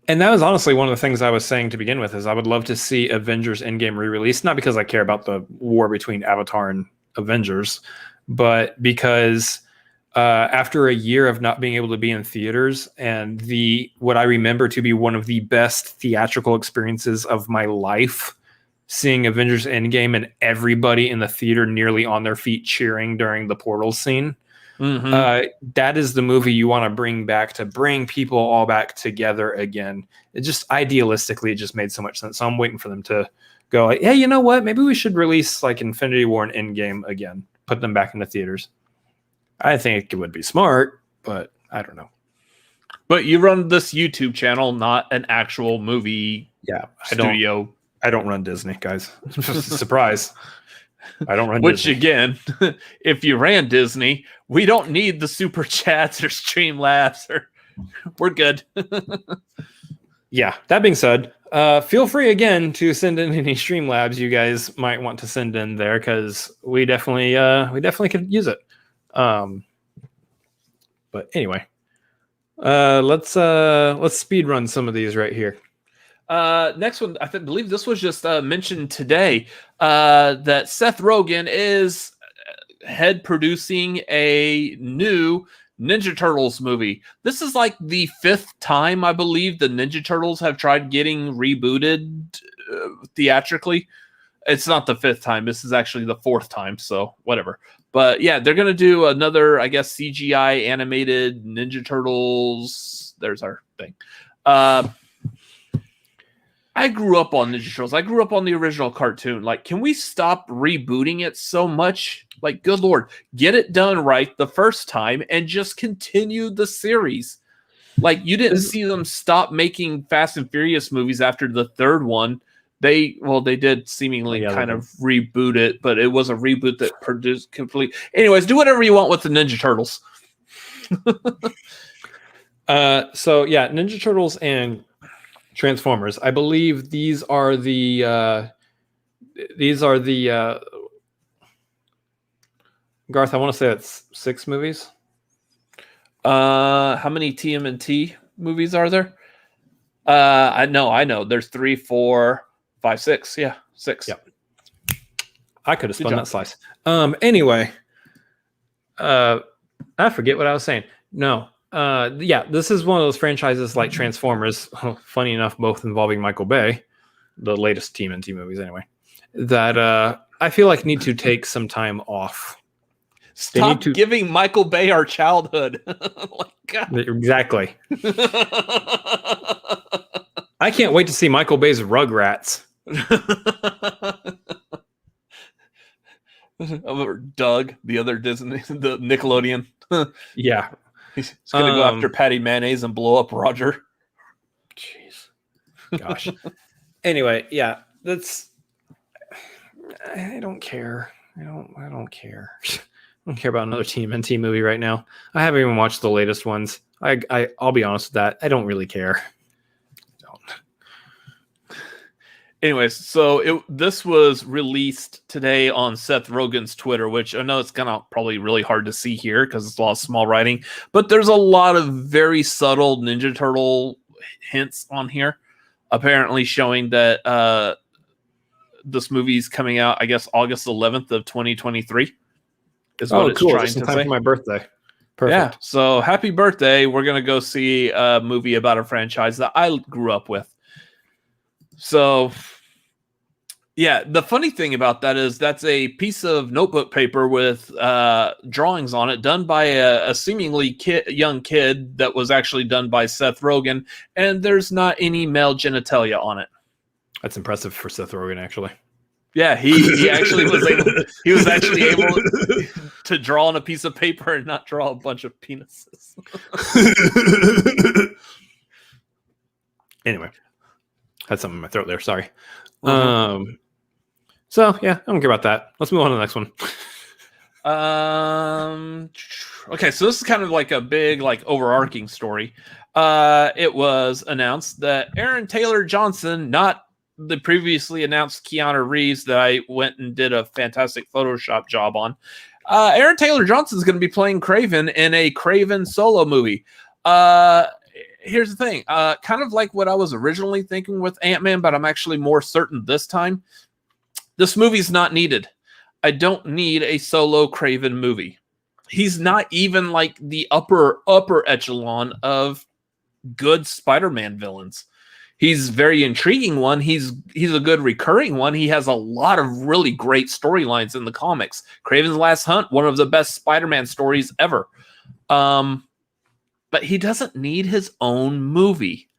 And that was honestly one of the things I was saying to begin with, is I would love to see Avengers Endgame re-release. Not because I care about the war between Avatar and Avengers, but because after a year of not being able to be in theaters, and what I remember to be one of the best theatrical experiences of my life, seeing Avengers Endgame and everybody in the theater nearly on their feet cheering during the portal scene. That is the movie you want to bring back, to bring people all back together again. It just idealistically, it just made so much sense. So I'm waiting for them to go like, hey, you know what? Maybe we should release like Infinity War and Endgame again, put them back into theaters. I think it would be smart, but I don't know. But you run this YouTube channel, not an actual movie studio. I don't run Disney, guys. Just a surprise. I don't run Which, Disney. again, if you ran Disney, we don't need the super chats or Streamlabs. We're good. Yeah, that being said, feel free again to send in any Streamlabs you guys might want to send in there, because we definitely could use it. But anyway, Let's speed run some of these right here. Next one, believe this was just mentioned today. That Seth Rogen is head producing a new Ninja Turtles movie. This is like the 5th time, I believe, the Ninja Turtles have tried getting rebooted theatrically. It's not the 5th time. This is actually the 4th time, so whatever. But yeah, they're going to do another, I guess, CGI animated Ninja Turtles. There's our thing. I grew up on Ninja Turtles. I grew up on the original cartoon. Like, can we stop rebooting it so much? Like, good Lord, get it done right the first time and just continue the series. Like, you didn't see them stop making Fast and Furious movies after the 3rd one. They did seemingly kind of reboot it, but it was a reboot that produced complete. Anyways, do whatever you want with the Ninja Turtles. So yeah, Ninja Turtles and Transformers. I believe these are the Garth, I want to say that's 6 movies. How many TMNT movies are there? I know. There's 3, 4, 5, 6. Yeah, 6. Yep. I could have spun that slice. Anyway, I forget what I was saying. No. Yeah, this is one of those franchises like Transformers, funny enough, both involving Michael Bay, the latest TMNT movies anyway, that I feel like need to take some time off. Stop giving Michael Bay our childhood. Exactly. I can't wait to see Michael Bay's Rugrats. Doug, the other Disney, the Nickelodeon. Yeah. He's going to go after Patty Mayonnaise and blow up Roger. Jeez. Gosh. Anyway, yeah, I don't care. I don't care. I don't care about another TMNT movie right now. I haven't even watched the latest ones. I'll be honest with that. I don't really care. Anyways, so this was released today on Seth Rogen's Twitter, which I know it's kind of probably really hard to see here because it's a lot of small writing, but there's a lot of very subtle Ninja Turtle hints on here, apparently showing that this movie's coming out, I guess, August 11th of 2023 is what it's trying to say. For my birthday. Perfect. Yeah, so happy birthday. We're going to go see a movie about a franchise that I grew up with. So, yeah, the funny thing about that is that's a piece of notebook paper with drawings on it done by a seemingly young kid that was actually done by Seth Rogen, and there's not any male genitalia on it. That's impressive for Seth Rogen, actually. Yeah, he actually was able to draw on a piece of paper and not draw a bunch of penises. Anyway. Had something in my throat there. Sorry. Mm-hmm. So yeah, I don't care about that. Let's move on to the next one. Okay, so this is kind of like a big, like, overarching story. It was announced that Aaron Taylor Johnson, not the previously announced Keanu Reeves that I went and did a fantastic Photoshop job on. Aaron Taylor Johnson is going to be playing Kraven in a Kraven solo movie. Here's the thing, kind of like what I was originally thinking with Ant-Man, but I'm actually more certain this time. This movie's not needed. I don't need a solo Kraven movie. He's not even like the upper echelon of good Spider-Man villains. He's a very intriguing one. He's a good recurring one. He has a lot of really great storylines in the comics. Kraven's Last Hunt, one of the best Spider-Man stories ever. But he doesn't need his own movie.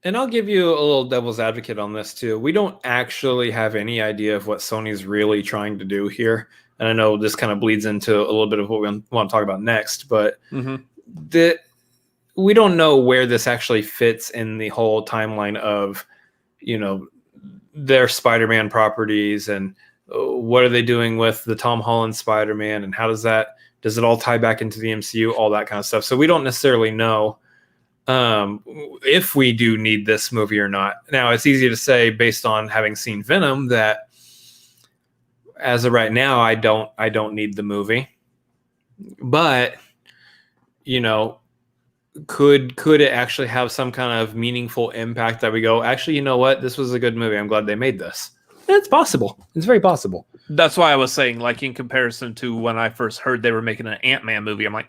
And I'll give you a little devil's advocate on this too. We don't actually have any idea of what Sony's really trying to do here. And I know this kind of bleeds into a little bit of what we want to talk about next, but we don't know where this actually fits in the whole timeline of, their Spider-Man properties and what are they doing with the Tom Holland Spider-Man and how does it all tie back into the MCU, all that kind of stuff. So we don't necessarily know if we do need this movie or not. Now, it's easy to say based on having seen Venom that as of right now, I don't need the movie. But, could it actually have some kind of meaningful impact that we go, actually, you know what? This was a good movie. I'm glad they made this. It's possible. It's very possible. That's why I was saying, like, in comparison to when I first heard they were making an Ant-Man movie, I'm like,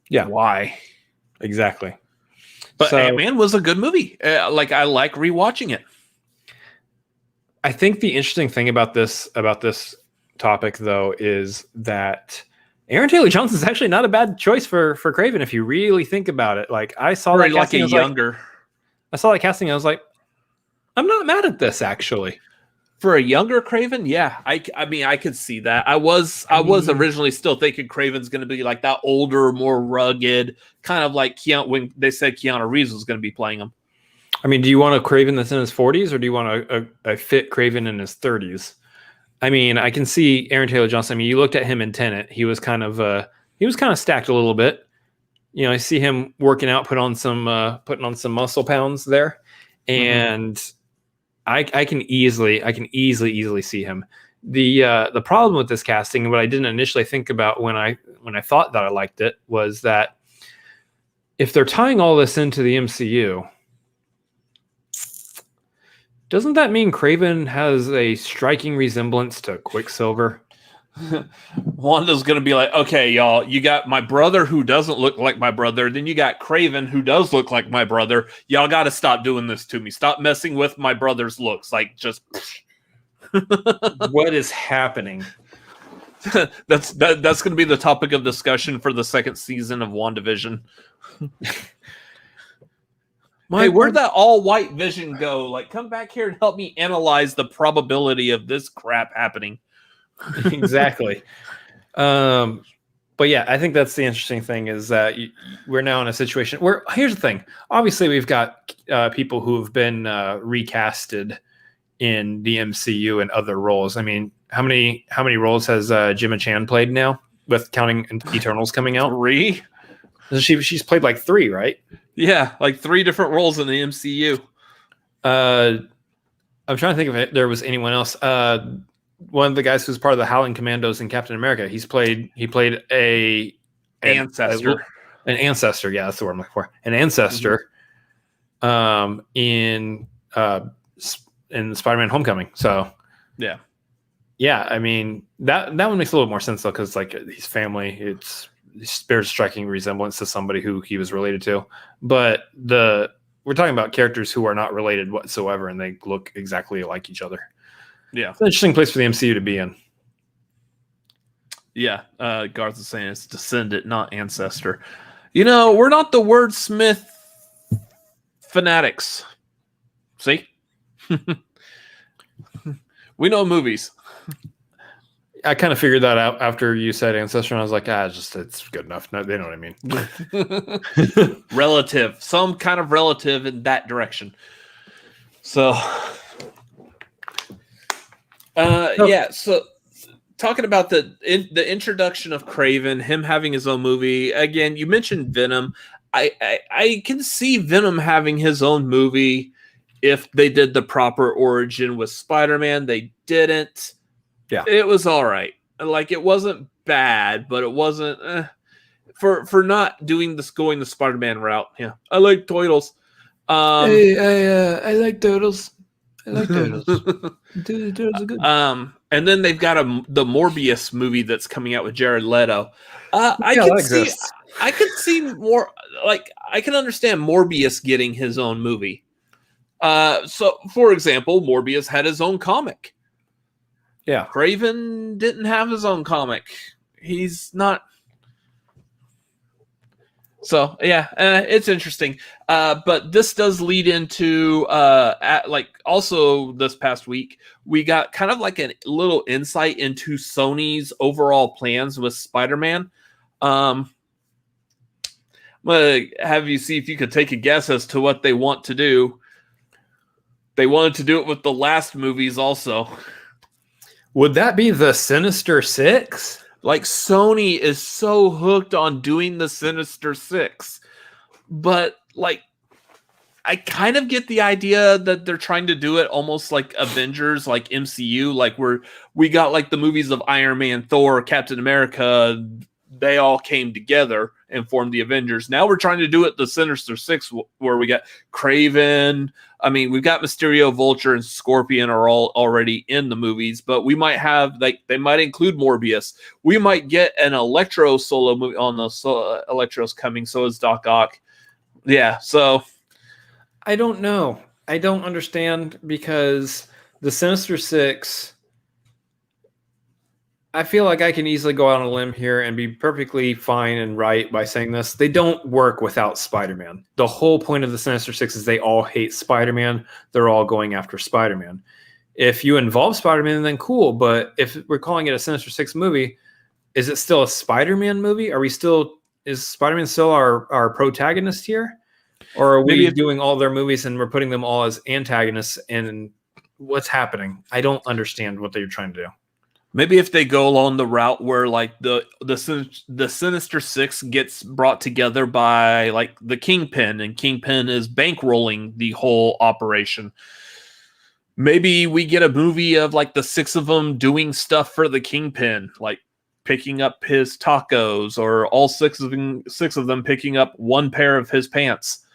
yeah, why? Exactly. But Ant-Man was a good movie. I like rewatching it. I think the interesting thing about this topic, though, is that Aaron Taylor Johnson is actually not a bad choice for Craven if you really think about it. Like, I saw that casting, I saw that casting, I was like, I'm not mad at this, actually. For a younger Craven, yeah, I mean, I could see that. I was originally still thinking Craven's going to be like that older, more rugged, kind of like when they said Keanu Reeves was going to be playing him. I mean, do you want a Craven that's in his 40s, or do you want a fit Craven in his 30s? I mean, I can see Aaron Taylor Johnson. I mean, you looked at him in Tenet; he was kind of stacked a little bit. You know, I see him working out, putting on some muscle pounds there, and I can easily see him. The problem with this casting, and what I didn't initially think about when I thought that I liked it, was that if they're tying all this into the MCU, doesn't that mean Craven has a striking resemblance to Quicksilver? Wanda's going to be like, okay, y'all, you got my brother who doesn't look like my brother. Then you got Craven who does look like my brother. Y'all got to stop doing this to me. Stop messing with my brother's looks. Like, just... What is happening? That's going to be the topic of discussion for the second season of WandaVision. Hey, where'd that all-white Vision go? Like, come back here and help me analyze the probability of this crap happening. Exactly. But yeah, I think that's the interesting thing, is that we're now in a situation where, here's the thing. Obviously, we've got people who have been recasted in the MCU in other roles. I mean, how many roles has Gemma Chan played now, with counting Eternals coming out? 3? She's played like 3, right? Yeah, like 3 different roles in the MCU. I'm trying to think if there was anyone else. One of the guys who's part of the Howling Commandos in Captain America, he played an ancestor. An ancestor, yeah, that's the word I'm looking for. An ancestor, in Spider-Man: Homecoming. So yeah. I mean, that one makes a little more sense, though, because like his family, it bears a striking resemblance to somebody who he was related to. But we're talking about characters who are not related whatsoever, and they look exactly like each other. Yeah, it's an interesting place for the MCU to be in. Yeah, Garth is saying it's descendant, not ancestor. You know, we're not the wordsmith fanatics. See? We know movies. I kind of figured that out after you said ancestor, and I was like, it's good enough. No, they know what I mean. Relative. Some kind of relative in that direction. So... yeah, so talking about the introduction of Craven, him having his own movie. Again, you mentioned Venom. I can see Venom having his own movie if they did the proper origin with Spider-Man. They didn't. Yeah, it was all right. Like, it wasn't bad, but it wasn't for not doing this, going the Spider-Man route. Yeah, I like turtles. I like turtles. I like turtles. Turtles are good. And then they've got the Morbius movie that's coming out with Jared Leto. I could see more. Like, I can understand Morbius getting his own movie. So, for example, Morbius had his own comic. Yeah, Craven didn't have his own comic. He's not. So yeah, it's interesting. But this does lead into also this past week we got kind of like a little insight into Sony's overall plans with Spider-Man. I'm gonna have you see if you could take a guess as to what they want to do. They wanted to do it with the last movies also. Would that be the Sinister Six? Like, Sony is so hooked on doing the Sinister Six. But, like, I kind of get the idea that they're trying to do it almost like Avengers, like MCU, like where we got like the movies of Iron Man, Thor, Captain America. They all came together and form the Avengers. Now we're trying to do it the Sinister Six, where we got Kraven. I mean, we've got Mysterio, Vulture, and Scorpion are all already in the movies, but we might have, like, they might include Morbius. We might get an Electro solo movie on the Electro's coming. So is Doc Ock. Yeah. So I don't know. I don't understand, because the Sinister Six, I feel like I can easily go out on a limb here and be perfectly fine and right by saying this. They don't work without Spider-Man. The whole point of the Sinister Six is they all hate Spider-Man. They're all going after Spider-Man. If you involve Spider-Man, then cool. But if we're calling it a Sinister Six movie, is it still a Spider-Man movie? Is Spider-Man still our protagonist here? Or are we doing all their movies and we're putting them all as antagonists? And what's happening? I don't understand what they're trying to do. Maybe if they go along the route where, like, the Sinister Six gets brought together by, like, the Kingpin, and Kingpin is bankrolling the whole operation. Maybe we get a movie of, like, the six of them doing stuff for the Kingpin, like picking up his tacos, or all six of them picking up one pair of his pants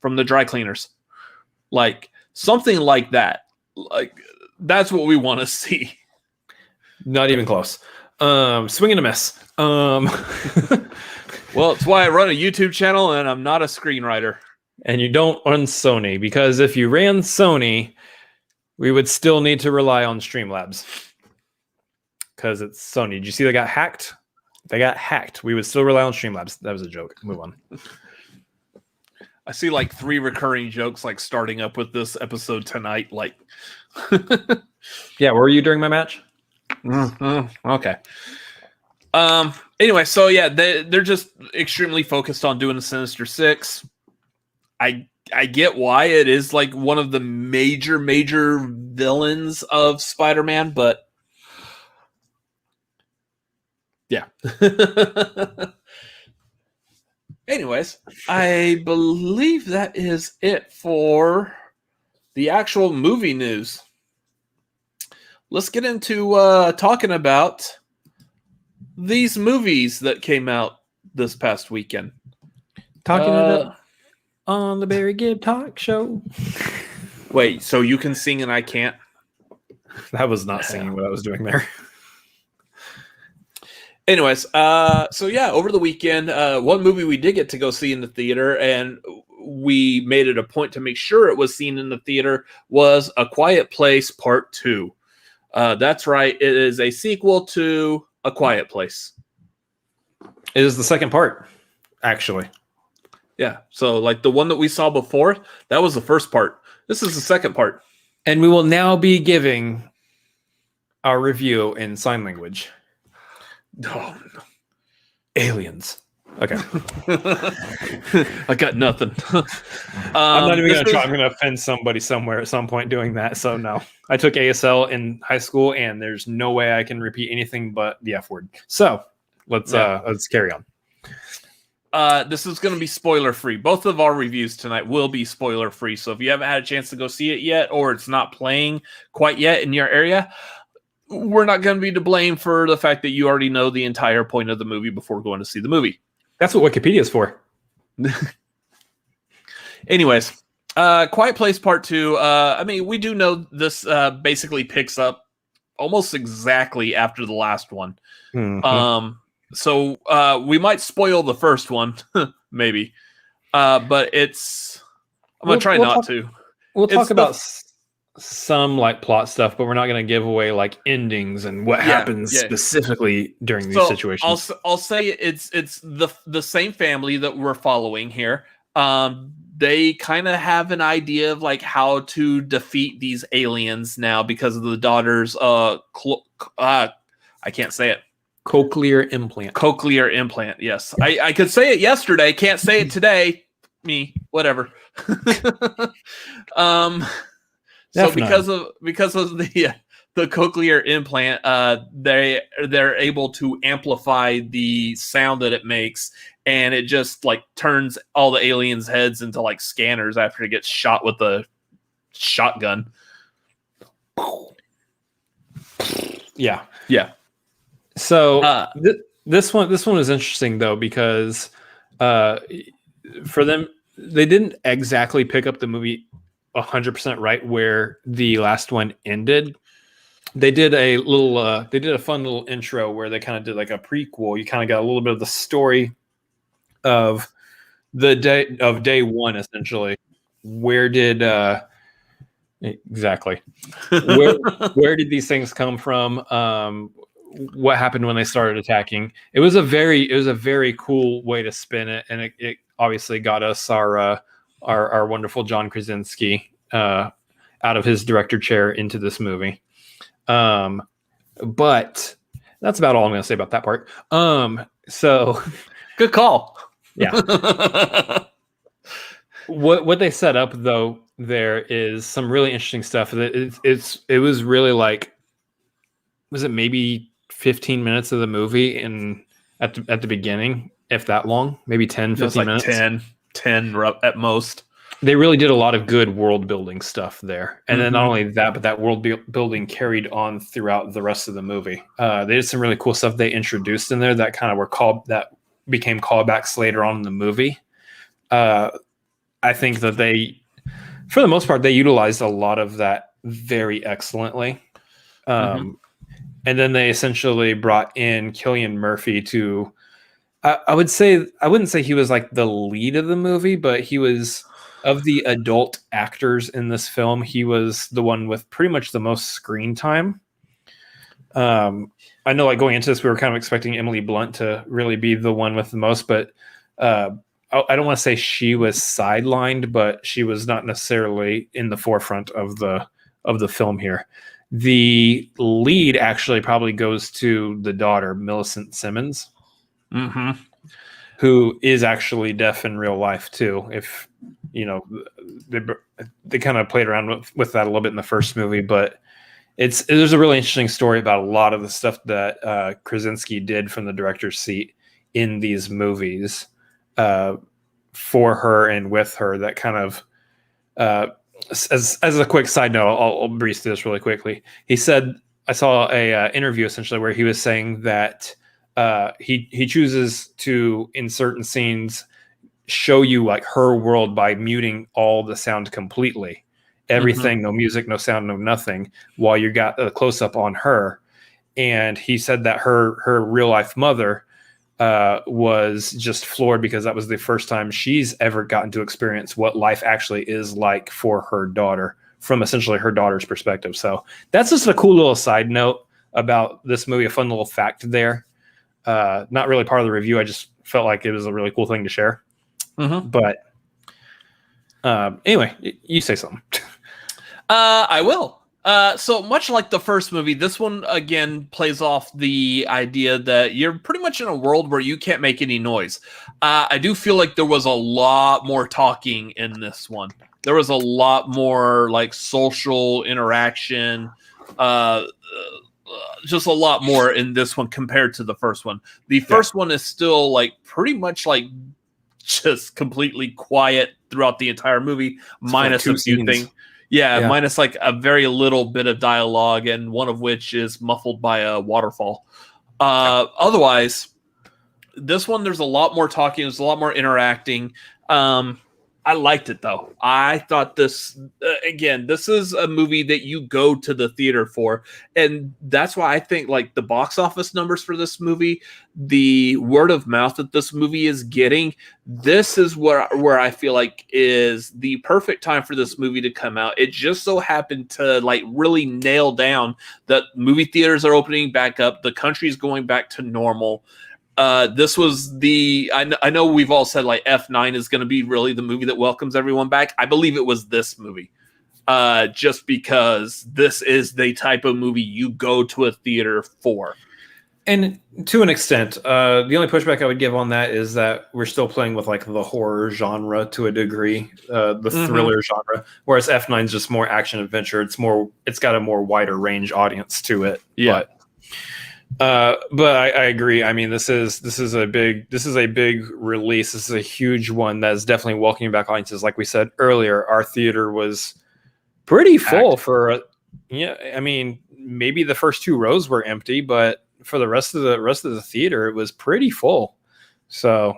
from the dry cleaners. Like, something like that. Like, that's what we want to see. Not even close. Swing and a miss. Well, it's why I run a YouTube channel and I'm not a screenwriter. And you don't run Sony, because if you ran Sony, we would still need to rely on Streamlabs. Because it's Sony. Did you see they got hacked? They got hacked. We would still rely on Streamlabs. That was a joke. Move on. I see like 3 recurring jokes, like, starting up with this episode tonight. Like, yeah, where were you during my match? Okay. Anyway, so yeah, they're just extremely focused on doing the Sinister Six. I get why it is, like, one of the major villains of Spider-Man, but yeah. Anyways, I believe that is it for the actual movie news. Let's get into talking about these movies that came out this past weekend. Talking about on the Barry Gibb Talk Show. Wait, so you can sing and I can't? That was not singing what I was doing there. Anyways, so yeah, over the weekend, one movie we did get to go see in the theater, and we made it a point to make sure it was seen in the theater, was A Quiet Place Part 2. That's right. It is a sequel to A Quiet Place. It is the second part, actually. Yeah. So, like, the one that we saw before, that was the first part. This is the second part. And we will now be giving our review in sign language. Oh, no. Aliens. Okay. I got nothing. I'm not even going to try. I'm going to offend somebody somewhere at some point doing that. So no, I took ASL in high school, and there's no way I can repeat anything but the F word. So let's carry on. This is going to be spoiler free. Both of our reviews tonight will be spoiler free. So if you haven't had a chance to go see it yet, or it's not playing quite yet in your area, we're not going to be to blame for the fact that you already know the entire point of the movie before going to see the movie. That's what Wikipedia is for. Anyways, Quiet Place Part 2. I mean, we do know this basically picks up almost exactly after the last one. Mm-hmm. So we might spoil the first one, maybe. But it's... I'm going to try not to. We'll talk about some, like, plot stuff, but we're not going to give away, like, endings and what happens specifically during these situations. I'll say it's the same family that we're following here. They kind of have an idea of, like, how to defeat these aliens now because of the daughter's I can't say it. Cochlear implant. Yes. I could say it yesterday, can't say it today. Me, whatever. So because of the cochlear implant, they're able to amplify the sound that it makes, and it just, like, turns all the aliens' heads into, like, scanners after it gets shot with a shotgun. Yeah. So this one is interesting though, because For them, they didn't exactly pick up the movie 100% right where the last one ended. They did a fun little intro where they kind of did like a prequel. You kind of got a little bit of the story of the day one, essentially. Where did exactly where did these things come from? What happened when they started attacking? It was a very cool way to spin it, and it obviously got us our wonderful John Krasinski out of his director chair into this movie. But that's about all I'm going to say about that part. So good call. Yeah. What they set up though there is some really interesting stuff. It was really like, was it maybe 15 minutes of the movie at the beginning, if that long, maybe 10, 15 minutes. 10 at most. They really did a lot of good world building stuff there. And then not only that, but that world building carried on throughout the rest of the movie. They did some really cool stuff they introduced in there that kind of that became callbacks later on in the movie. I think that they, for the most part, they utilized a lot of that very excellently. And then they essentially brought in Cillian Murphy to, I wouldn't say he was like the lead of the movie, but he was, of the adult actors in this film, he was the one with pretty much the most screen time. I know, like, going into this, we were kind of expecting Emily Blunt to really be the one with the most, but I don't want to say she was sidelined, but she was not necessarily in the forefront of the film here. The lead actually probably goes to the daughter, Millicent Simmons, who is actually deaf in real life too. If you know, they kind of played around with that a little bit in the first movie, but there's a really interesting story about a lot of the stuff that Krasinski did from the director's seat in these movies for her and with her. That kind of as a quick side note, I'll breeze through this really quickly. He said, I saw a interview essentially where he was saying that he chooses to, in certain scenes, show you like her world by muting all the sound completely, everything, no music, no sound, no nothing, while you got a close up on her. And he said that her real life mother was just floored because that was the first time she's ever gotten to experience what life actually is like for her daughter, from essentially her daughter's perspective. So that's just a cool little side note about this movie, a fun little fact there. Not really part of the review. I just felt like it was a really cool thing to share. But anyway, you say something. I will. So much like the first movie, this one again plays off the idea that you're pretty much in a world where you can't make any noise. I do feel like there was a lot more talking in this one. There was a lot more like social interaction, just a lot more in this one compared to the first one. The first one is still like pretty much like just completely quiet throughout the entire movie, minus a few things. Yeah, minus like a very little bit of dialogue, and one of which is muffled by a waterfall. Otherwise, this one, there's a lot more talking, there's a lot more interacting. I liked it, though. I thought this, again, this is a movie that you go to the theater for. And that's why I think, like, the box office numbers for this movie, the word of mouth that this movie is getting, this is where I feel like is the perfect time for this movie to come out. It just so happened to, like, really nail down that movie theaters are opening back up. The country's going back to normal. This was I know we've all said like F9 is going to be really the movie that welcomes everyone back. I believe it was this movie, just because this is the type of movie you go to a theater for. And to an extent, the only pushback I would give on that is that we're still playing with like the horror genre to a degree, the thriller genre, whereas F9 is just more action adventure. It's got a more wider range audience to it. Yeah. But I agree. I mean, this is a big release. This is a huge one that is definitely welcoming back audiences. Like we said earlier, our theater was pretty full for I mean, maybe the first two rows were empty, but for the rest of the theater, it was pretty full. So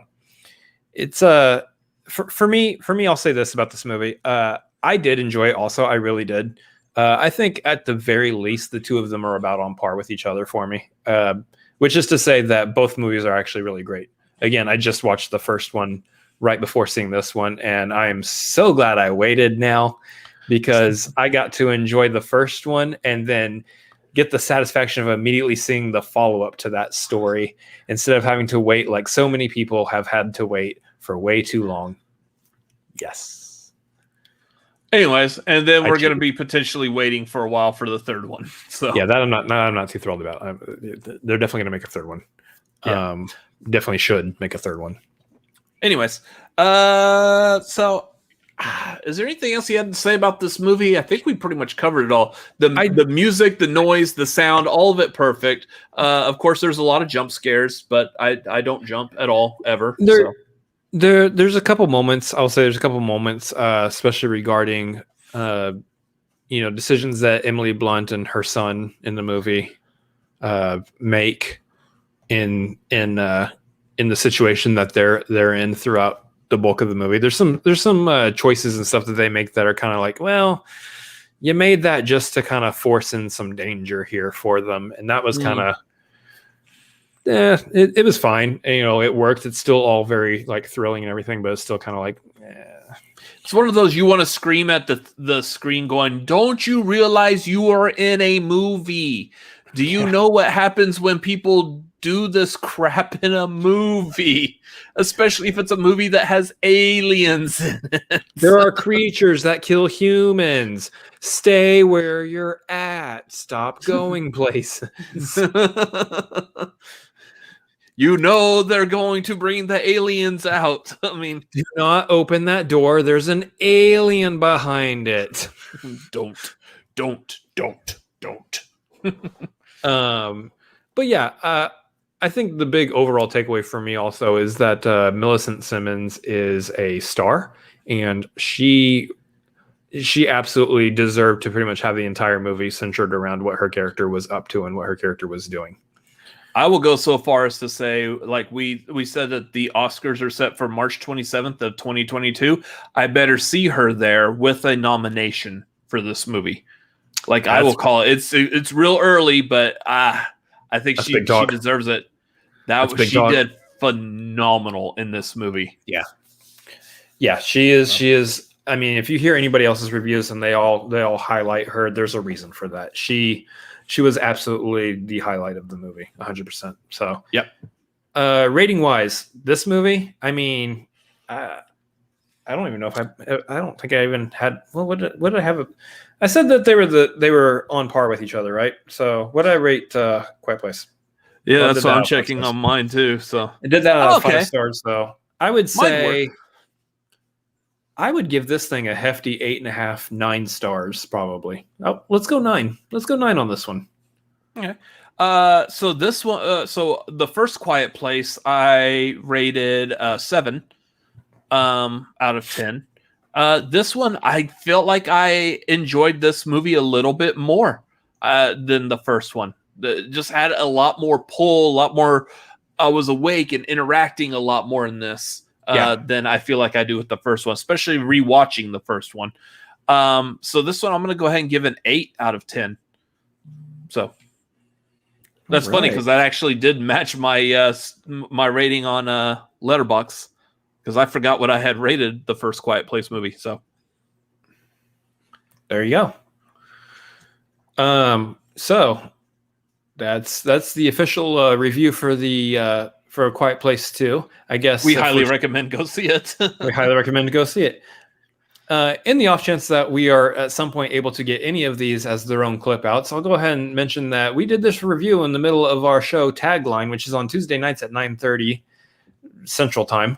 it's for me, I'll say this about this movie. I did enjoy it also. I really did. I think at the very least, the two of them are about on par with each other for me, which is to say that both movies are actually really great. Again, I just watched the first one right before seeing this one, and I am so glad I waited now because I got to enjoy the first one and then get the satisfaction of immediately seeing the follow-up to that story instead of having to wait like so many people have had to wait for way too long. Yes. Anyways, and then we're going to be potentially waiting for a while for the third one. So yeah, that I'm not too thrilled about. They're definitely going to make a third one. Yeah. Definitely should make a third one. Anyways, so is there anything else you had to say about this movie? I think we pretty much covered it all. The music, the noise, the sound, all of it perfect. Of course, there's a lot of jump scares, but I don't jump at all ever. There's a couple moments. I'll say there's a couple moments, especially regarding decisions that Emily Blunt and her son in the movie make in the situation that they're in throughout the bulk of the movie. There's some choices and stuff that they make that are kind of like, well, you made that just to kind of force in some danger here for them, and that was kind of it was fine. And, it worked. It's still all very like thrilling and everything, but it's still kind of like it's one of those you want to scream at the screen going, don't you realize you are in a movie? Do you know what happens when people do this crap in a movie, especially if it's a movie that has aliens in it? There are creatures that kill humans. Stay where you're at. Stop going places. They're going to bring the aliens out. I mean, do not open that door. There's an alien behind it. Don't. But yeah, I think the big overall takeaway for me also is that Millicent Simmons is a star, and she absolutely deserved to pretty much have the entire movie centered around what her character was up to and what her character was doing. I will go so far as to say, like we said that the Oscars are set for March 27th of 2022. I better see her there with a nomination for this movie. Like I will call it. It's real early, but I think she deserves it. She did phenomenal in this movie. Yeah, she is. She is. I mean, if you hear anybody else's reviews and they all highlight her, there's a reason for that. She was absolutely the highlight of the movie, 100%. So yep. Rating wise, this movie, I mean, I don't even know if I don't think I even had. Well, what did I have? I said that they were on par with each other, right? So what did I rate Quiet Place? Yeah, that's what I'm checking on mine too. So I did that out of 5 stars. So I would say I would give this thing a hefty 8.5, 9 stars probably. Oh, let's go 9. Let's go 9 on this one. Okay. So this one, so the first Quiet Place, I rated 7 out of 10. This one, I felt like I enjoyed this movie a little bit more than the first one. Just had a lot more pull, a lot more. I was awake and interacting a lot more in this than I feel like I do with the first one, especially rewatching the first one. So this one, I'm going to go ahead and give an 8 out of 10. So that's funny because that actually did match my my rating on Letterboxd, because I forgot what I had rated the first Quiet Place movie. So there you go. So that's the official review for the for A Quiet Place 2. I guess we highly recommend go see it. We highly recommend to go see it. In the off chance that we are at some point able to get any of these as their own clip outs, I'll go ahead and mention that we did this review in the middle of our show Tagline, which is on Tuesday nights at 9:30 Central Time,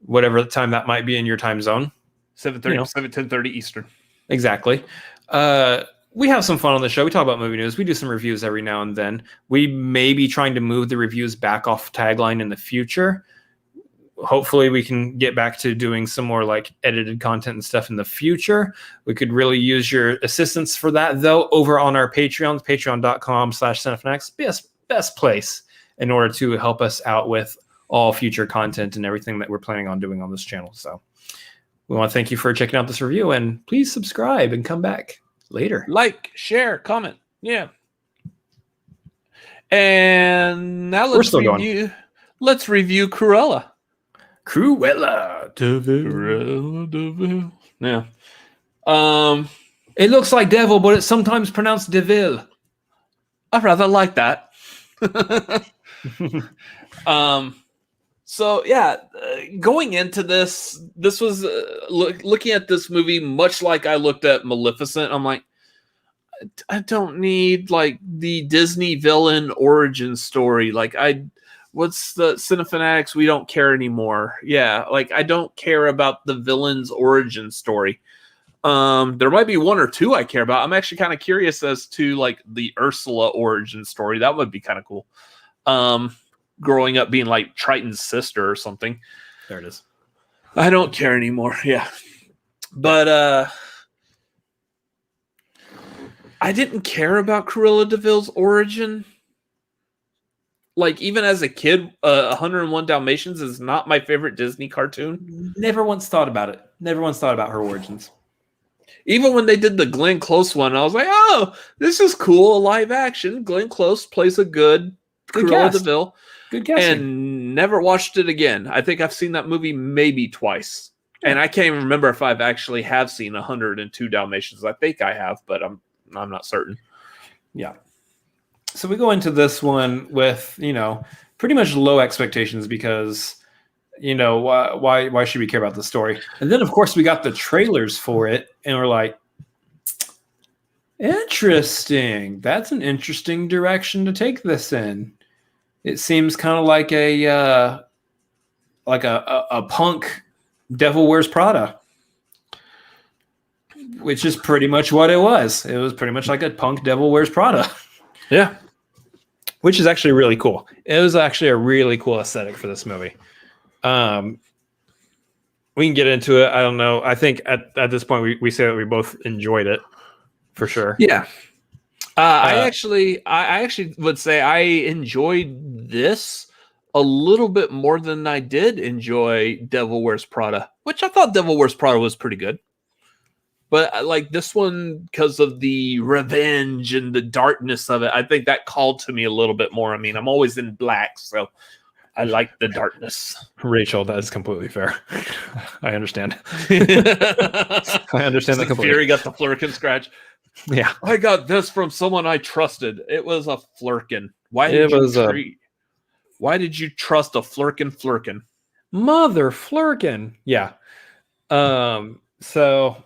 whatever time that might be in your time zone. 7:30, 10:30 Eastern. Exactly. We have some fun on the show. We talk about movie news. We do some reviews every now and then. We may be trying to move the reviews back off Tagline in the future. Hopefully we can get back to doing some more like edited content and stuff in the future. We could really use your assistance for that, though, over on our Patreons, patreon.com/Cinefanatics. Best place in order to help us out with all future content and everything that we're planning on doing on this channel. So we want to thank you for checking out this review, and please subscribe and come back later. Like, share, comment. Yeah. And now let's review Cruella. Cruella Deville. Yeah. It looks like devil, but it's sometimes pronounced Deville. I rather like that. So yeah, going into this was looking at this movie much like I looked at Maleficent. I'm like, I don't need like the Disney villain origin story. Like what's the Cinefanatics? We don't care anymore. Yeah, like I don't care about the villain's origin story. There might be one or two I care about. I'm actually kind of curious as to like the Ursula origin story. That would be kind of cool. Growing up being like Triton's sister or something. There it is. I don't care anymore. Yeah. But I didn't care about Cruella DeVille's origin. Like even as a kid, 101 Dalmatians is not my favorite Disney cartoon. Never once thought about it. Never once thought about her origins. Even when they did the Glenn Close one, I was like, oh, this is cool. Live action. Glenn Close plays a good Cruella DeVille. Good casting. And never watched it again. I think I've seen that movie maybe twice. Yeah. And I can't even remember if I've actually have seen 102 Dalmatians. I think I have, but I'm not certain. Yeah. So we go into this one with, pretty much low expectations because, why should we care about the story? And then, of course, we got the trailers for it, and we're like, interesting. That's an interesting direction to take this in. It seems kind of like a punk Devil Wears Prada, which is pretty much what it was. It was pretty much like a punk Devil Wears Prada. Yeah. Which is actually really cool. It was actually a really cool aesthetic for this movie. We can get into it. I don't know. I think at this point we say that we both enjoyed it for sure. Yeah. I actually would say I enjoyed this a little bit more than I did enjoy Devil Wears Prada, which I thought Devil Wears Prada was pretty good. But like this one, because of the revenge and the darkness of it, I think that called to me a little bit more. I mean, I'm always in black, so I like the darkness. Rachel, that is completely fair. I understand. I understand that completely. Fury got the Flurkin scratch. Yeah. I got this from someone I trusted. It was a Flurkin. Why did you trust a Flurkin? Mother Flurkin. Yeah. So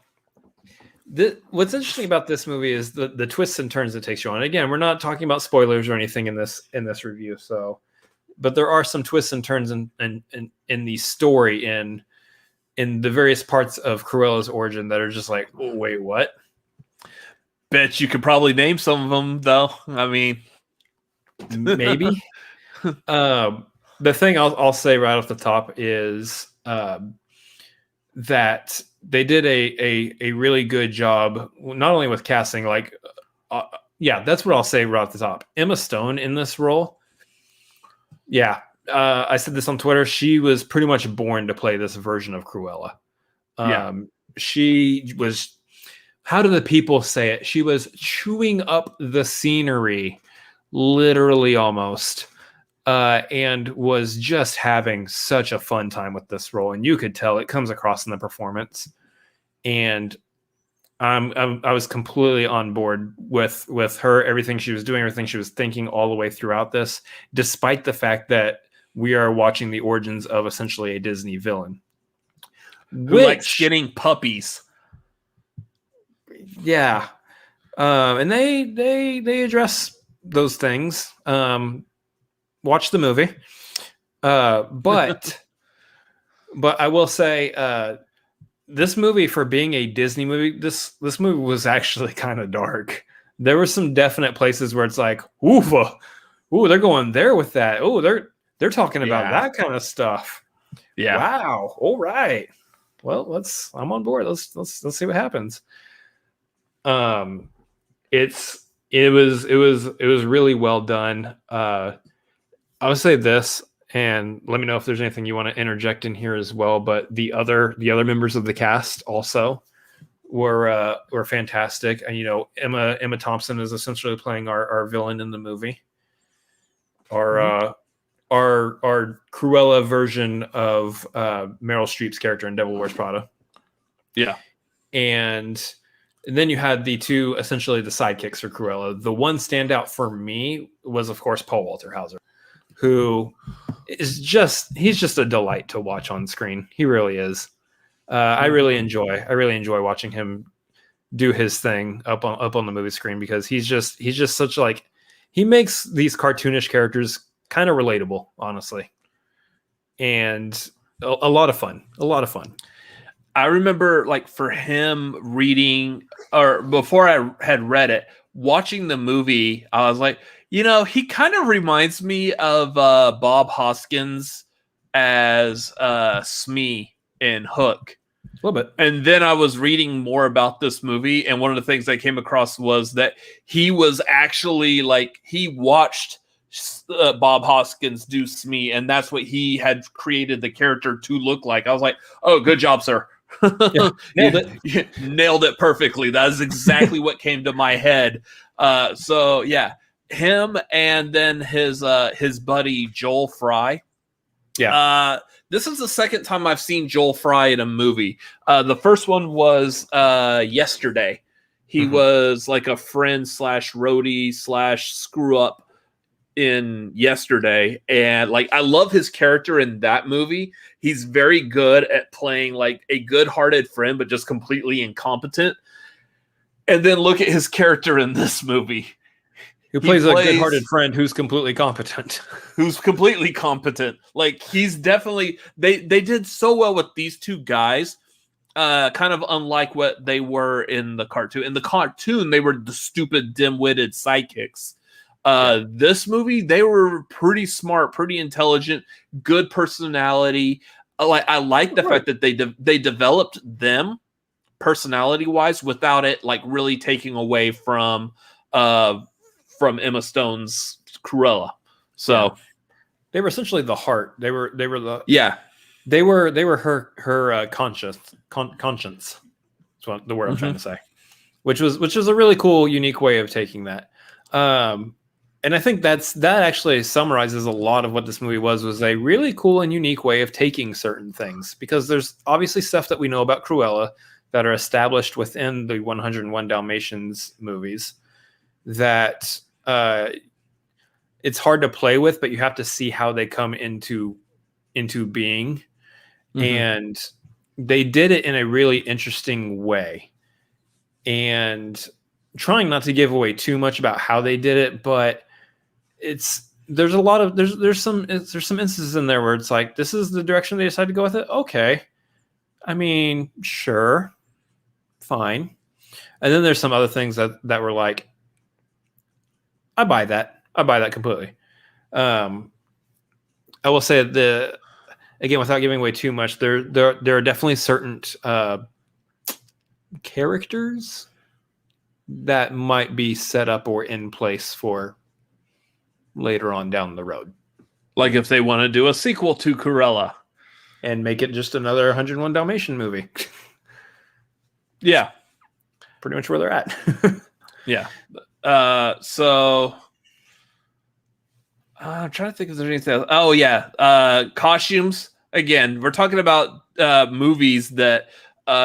what's interesting about this movie is the twists and turns it takes you on. And again, we're not talking about spoilers or anything in this review. So, but there are some twists and turns in the story in the various parts of Cruella's origin that are just like, oh, wait, what? Bet you could probably name some of them, though. I mean, maybe. The thing I'll say right off the top is that they did a really good job, not only with casting, like, that's what I'll say right off the top. Emma Stone in this role. Yeah. I said this on Twitter. She was pretty much born to play this version of Cruella. She was, how do the people say it? She was chewing up the scenery, literally almost, and was just having such a fun time with this role. And you could tell it comes across in the performance. And I was completely on board with her, everything she was doing, everything she was thinking all the way throughout this, despite the fact that we are watching the origins of essentially a Disney villain. Who likes getting puppies. Yeah. And they address those things. Watch the movie. But I will say, this movie, for being a Disney movie, this movie was actually kind of dark. There were some definite places where it's like, ooh, they're going there with that. Oh, they're talking about that kind of stuff. Yeah. Wow. All right. Well, I'm on board. Let's see what happens. It was really well done. I would say this, And let me know if there's anything you want to interject in here as well. But the other members of the cast also were fantastic. And, Emma Thompson is essentially playing our villain in the movie. Our Cruella version of Meryl Streep's character in Devil Wears Prada. Yeah. And then you had the two, essentially the sidekicks for Cruella. The one standout for me was, of course, Paul Walter Hauser, who is he's just a delight to watch on screen. He really is. I really enjoy watching him do his thing up on the movie screen, because he's just such he makes these cartoonish characters kind of relatable, honestly, and a lot of fun. I remember, for him reading, or before I had read it, watching the movie, I was like, he kind of reminds me of Bob Hoskins as Smee in Hook. A little bit. And then I was reading more about this movie, and one of the things I came across was that he was actually he watched Bob Hoskins do Smee, and that's what he had created the character to look like. I was like, oh, good job, sir. Yeah, nailed it. You nailed it perfectly. That is exactly what came to my head. So yeah, him, and then his buddy Joel Fry. Yeah. This is the second time I've seen Joel Fry in a movie. The first one was Yesterday. He was like a friend / roadie / screw up in Yesterday, and I love his character in that movie. He's very good at playing a good-hearted friend, but just completely incompetent. And then look at his character in this movie. Who plays a good-hearted friend who's completely competent. He's definitely... They did so well with these two guys, kind of unlike what they were in the cartoon. In the cartoon, they were the stupid, dim-witted sidekicks. This movie, they were pretty smart, pretty intelligent, good personality. I like the fact that they developed them personality-wise without it really taking away from Emma Stone's Cruella. So they were essentially the heart. They were her conscience. That's what the word I'm trying to say. Which was a really cool, unique way of taking that. And I think that actually summarizes a lot of what this movie was a really cool and unique way of taking certain things, because there's obviously stuff that we know about Cruella that are established within the 101 Dalmatians movies that it's hard to play with, but you have to see how they come into being. And they did it in a really interesting way. And trying not to give away too much about how they did it, but there's some instances in there where it's like, this is the direction they decided to go with it. Okay. I mean, sure. Fine. And then there's some other things that were like, I buy that completely. I will say again, without giving away too much, there are definitely certain characters that might be set up or in place for later on down the road. Like if they want to do a sequel to Cruella and make it just another 101 Dalmatian movie. Yeah. Pretty much where they're at. Yeah. So I'm trying to think if there's anything else. Oh yeah. Costumes. Again, we're talking about movies that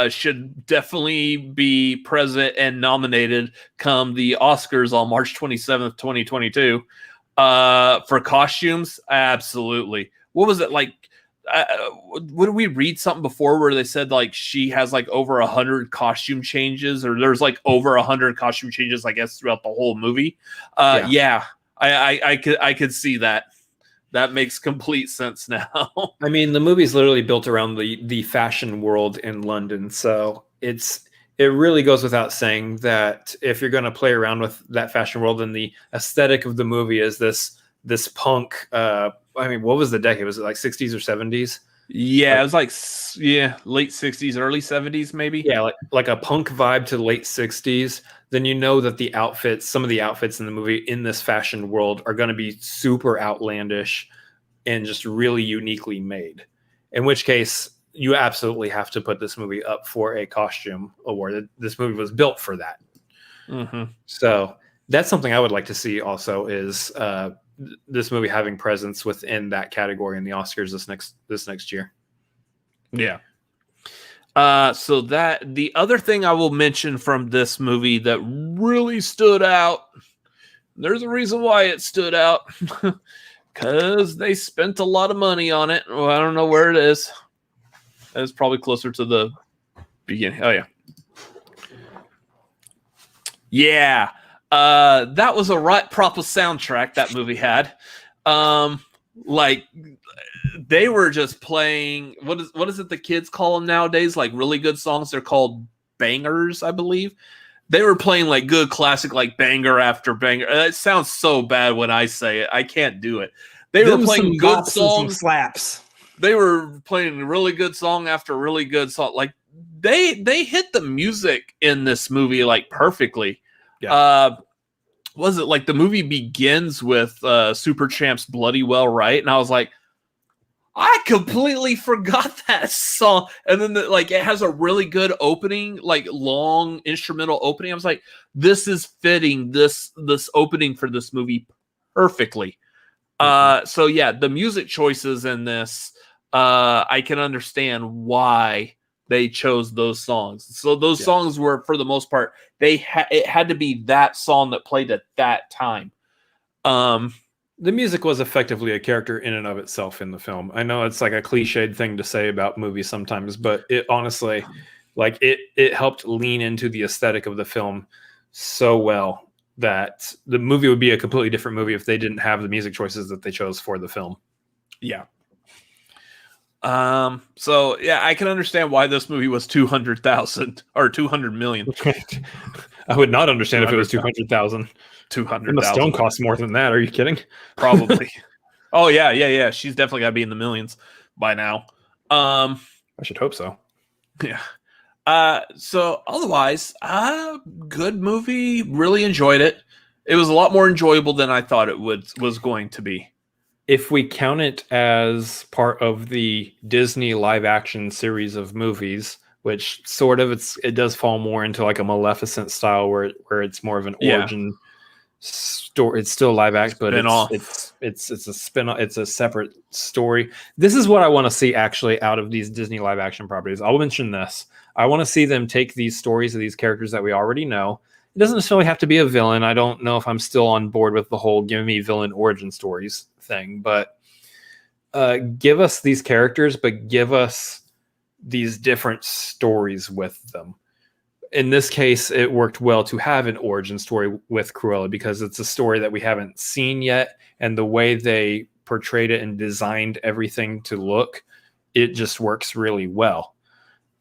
should definitely be present and nominated come the Oscars on March 27th, 2022. For costumes, absolutely. What was it like? What did we read something before where they said she has over 100 costume changes, or there's over 100 costume changes, I guess, throughout the whole movie? Yeah. I could see that. That makes complete sense now. I mean, the movie's literally built around the fashion world in London, so it really goes without saying that if you're going to play around with that fashion world, and the aesthetic of the movie is this punk. I mean, what was the decade? Was it 60s or 70s? Yeah, it was late 60s, early 70s, maybe. Yeah, like a punk vibe to late 60s. Then you know that some of the outfits in the movie in this fashion world are going to be super outlandish and just really uniquely made. In which case, you absolutely have to put this movie up for a costume award. This movie was built for that. Mm-hmm. So that's something I would like to see also is this movie having presence within that category in the Oscars this next year. Yeah. So that the other thing I will mention from this movie that really stood out, there's a reason why it stood out, because they spent a lot of money on it. Well, I don't know where it is. It's probably closer to the beginning. Oh yeah. Yeah. That was a right proper soundtrack that movie had. Like they were just playing what is it the kids call them nowadays? Like really good songs. They're called bangers, I believe. They were playing like good classic, like banger after banger. It sounds so bad when I say it. I can't do it. They were playing good songs, slaps. They were playing really good song after really good song. Like they hit the music in this movie like perfectly. Yeah. Was it like the movie begins with Superchamp's Bloody Well Right? And I was like, I completely forgot that song. And then like it has a really good opening, like long instrumental opening. I was like, this is fitting this opening for this movie perfectly. So yeah, the music choices in this, I can understand why they chose those songs. So those songs were, for the most part, it had to be that song that played at that time. The music was effectively a character in and of itself in the film. I know it's like a cliched thing to say about movies sometimes, but it honestly, like it helped lean into the aesthetic of the film so well that the movie would be a completely different movie if they didn't have the music choices that they chose for the film. Yeah. So yeah, I can understand why this movie was 200,000 or 200 million. I would not understand if it was 200,000. 200,000. The Stone costs more than that. Are you kidding? Probably. Oh yeah. She's definitely got to be in the millions by now. I should hope so. Yeah. So otherwise, good movie. Really enjoyed it. It was a lot more enjoyable than I thought it was going to be. If we count it as part of the Disney live action series of movies, which sort of it does fall more into like a Maleficent style where it's more of an origin story. It's still live action, but it's a spin-off. It's a separate story. This is what I want to see actually out of these Disney live action properties. I'll mention this. I want to see them take these stories of these characters that we already know. It doesn't necessarily have to be a villain. I don't know if I'm still on board with the whole give me villain origin stories thing, but give us these characters, but give us these different stories with them. In this case, it worked well to have an origin story with Cruella because it's a story that we haven't seen yet, and the way they portrayed it and designed everything to look, it just works really well.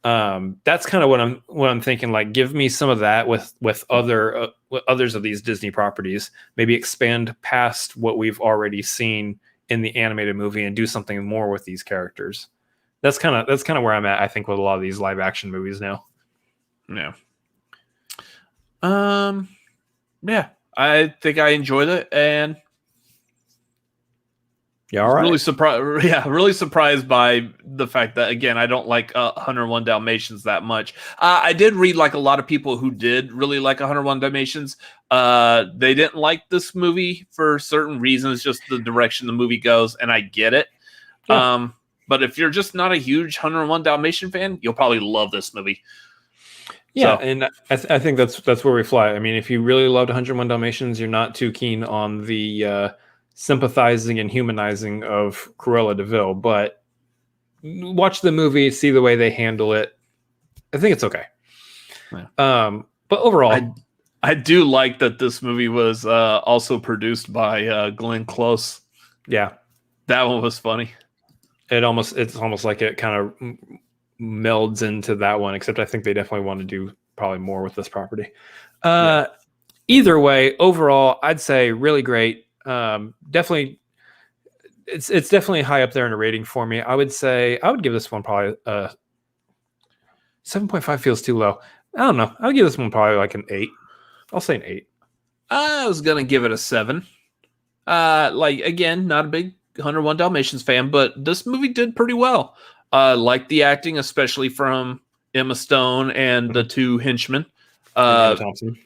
That's kind of what I'm thinking. Like, give me some of that with others of these Disney properties. Maybe expand past what we've already seen in the animated movie and do something more with these characters. That's kind of where I'm at. I think with a lot of these live action movies now. Yeah. Yeah. I think I enjoyed it, and yeah, all right. Really surprised by the fact that, again, I don't like 101 Dalmatians that much. I did read like a lot of people who did really like 101 Dalmatians. They didn't like this movie for certain reasons, just the direction the movie goes, and I get it. Yeah. But if you're just not a huge 101 Dalmatian fan, you'll probably love this movie. Yeah, so. And I think that's where we fly. I mean, if you really loved 101 Dalmatians, you're not too keen on the sympathizing and humanizing of Cruella de Vil, but watch the movie, see the way they handle it. I think it's okay. Yeah. But overall, I do like that this movie was also produced by Glenn Close. Yeah, that one was funny. It's almost like it kind of melds into that one, except I think they definitely want to do probably more with this property. Either way, overall, I'd say really great. Definitely, it's definitely high up there in a rating for me. I would give this one probably 7.5 feels too low. I don't know. I would give this one probably like an 8. I'll say an 8. I was gonna give it a 7. Like, again, not a big 101 Dalmatians fan, but this movie did pretty well. Like the acting, especially from Emma Stone and the two henchmen. Emma Thompson.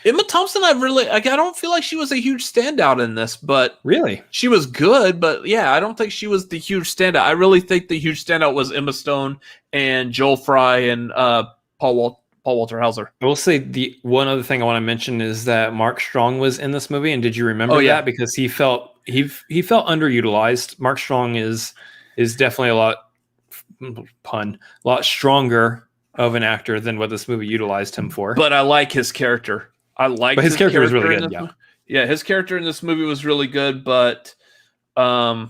Emma Thompson, I don't feel like she was a huge standout in this, but really, she was good. But yeah, I don't think she was the huge standout. I really think the huge standout was Emma Stone and Joel Fry and Paul Walter Hauser. I will say the one other thing I want to mention is that Mark Strong was in this movie, and did you remember that? Because he felt underutilized. Mark Strong is definitely a lot stronger of an actor than what this movie utilized him for. But I like his character. But his character was really good. Yeah, his character in this movie was really good. But yeah,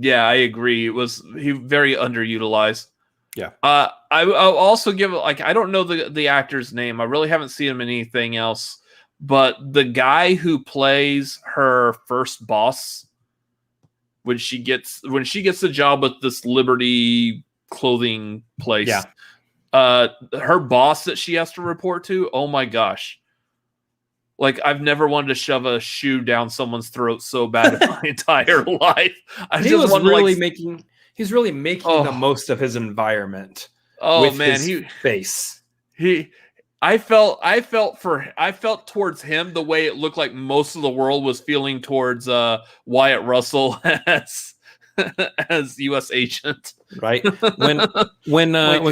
I agree. He very underutilized. Yeah. I'll also give I don't know the actor's name. I really haven't seen him in anything else. But the guy who plays her first boss when she gets the job with this Liberty clothing place. Yeah. Her boss that she has to report to. Oh my gosh. Like, I've never wanted to shove a shoe down someone's throat so bad in my entire life. He's really making the most of his environment. Oh with man, his face. I felt towards him the way it looked like most of the world was feeling towards Wyatt Russell as U.S. agent. Right. When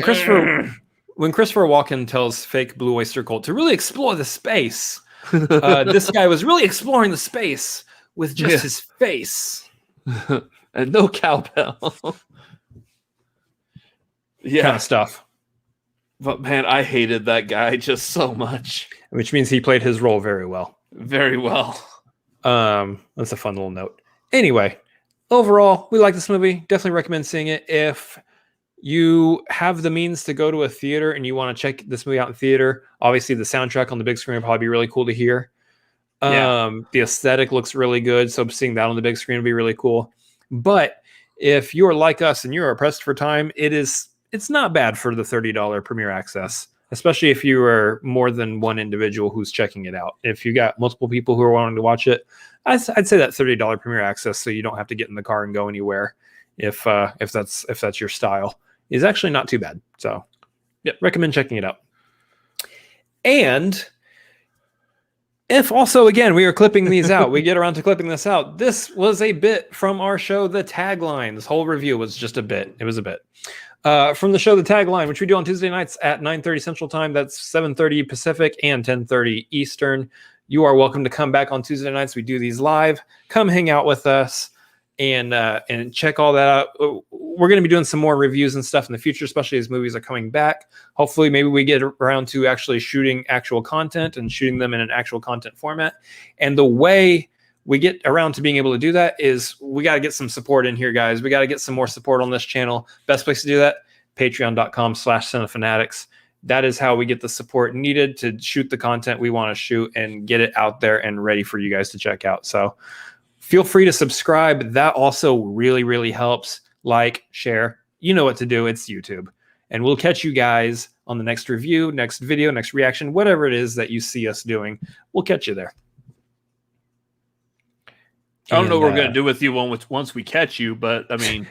Christopher Walken tells fake Blue Oyster Cult to really explore the space, this guy was really exploring the space with just his face and no cowbell. Kind of stuff. But man, I hated that guy just so much. Which means he played his role very well. Very well. That's a fun little note. Anyway, overall, we like this movie. Definitely recommend seeing it. If you have the means to go to a theater and you want to check this movie out in theater, obviously the soundtrack on the big screen will probably be really cool to hear. The aesthetic looks really good, so seeing that on the big screen will be really cool. But if you are like us and you are pressed for time, it's not bad for the $30 premiere access, especially if you are more than one individual who's checking it out. If you got multiple people who are wanting to watch it, I'd say that $30 premiere access, so you don't have to get in the car and go anywhere. If that's your style, is actually not too bad. So, recommend checking it out. And if also, again, we are clipping these out, we get around to clipping this out. This was a bit from our show, The Tagline. This whole review was just a bit. It was a bit. From the show, The Tagline, which we do on Tuesday nights at 9:30 Central Time. That's 7:30 Pacific and 10:30 Eastern. You are welcome to come back on Tuesday nights. We do these live. Come hang out with us and check all that out. We're going to be doing some more reviews and stuff in the future, especially as movies are coming back. Hopefully, maybe we get around to actually shooting actual content and shooting them in an actual content format. And the way we get around to being able to do that is we got to get some support in here, guys. We got to get some more support on this channel. Best place to do that, patreon.com/Cinefanatics. That is how we get the support needed to shoot the content we want to shoot and get it out there and ready for you guys to check out. So feel free to subscribe. That also really, really helps. Like, share. You know what to do. It's YouTube. And we'll catch you guys on the next review, next video, next reaction, whatever it is that you see us doing. We'll catch you there. I don't know what we're going to do with you once we catch you, but I mean,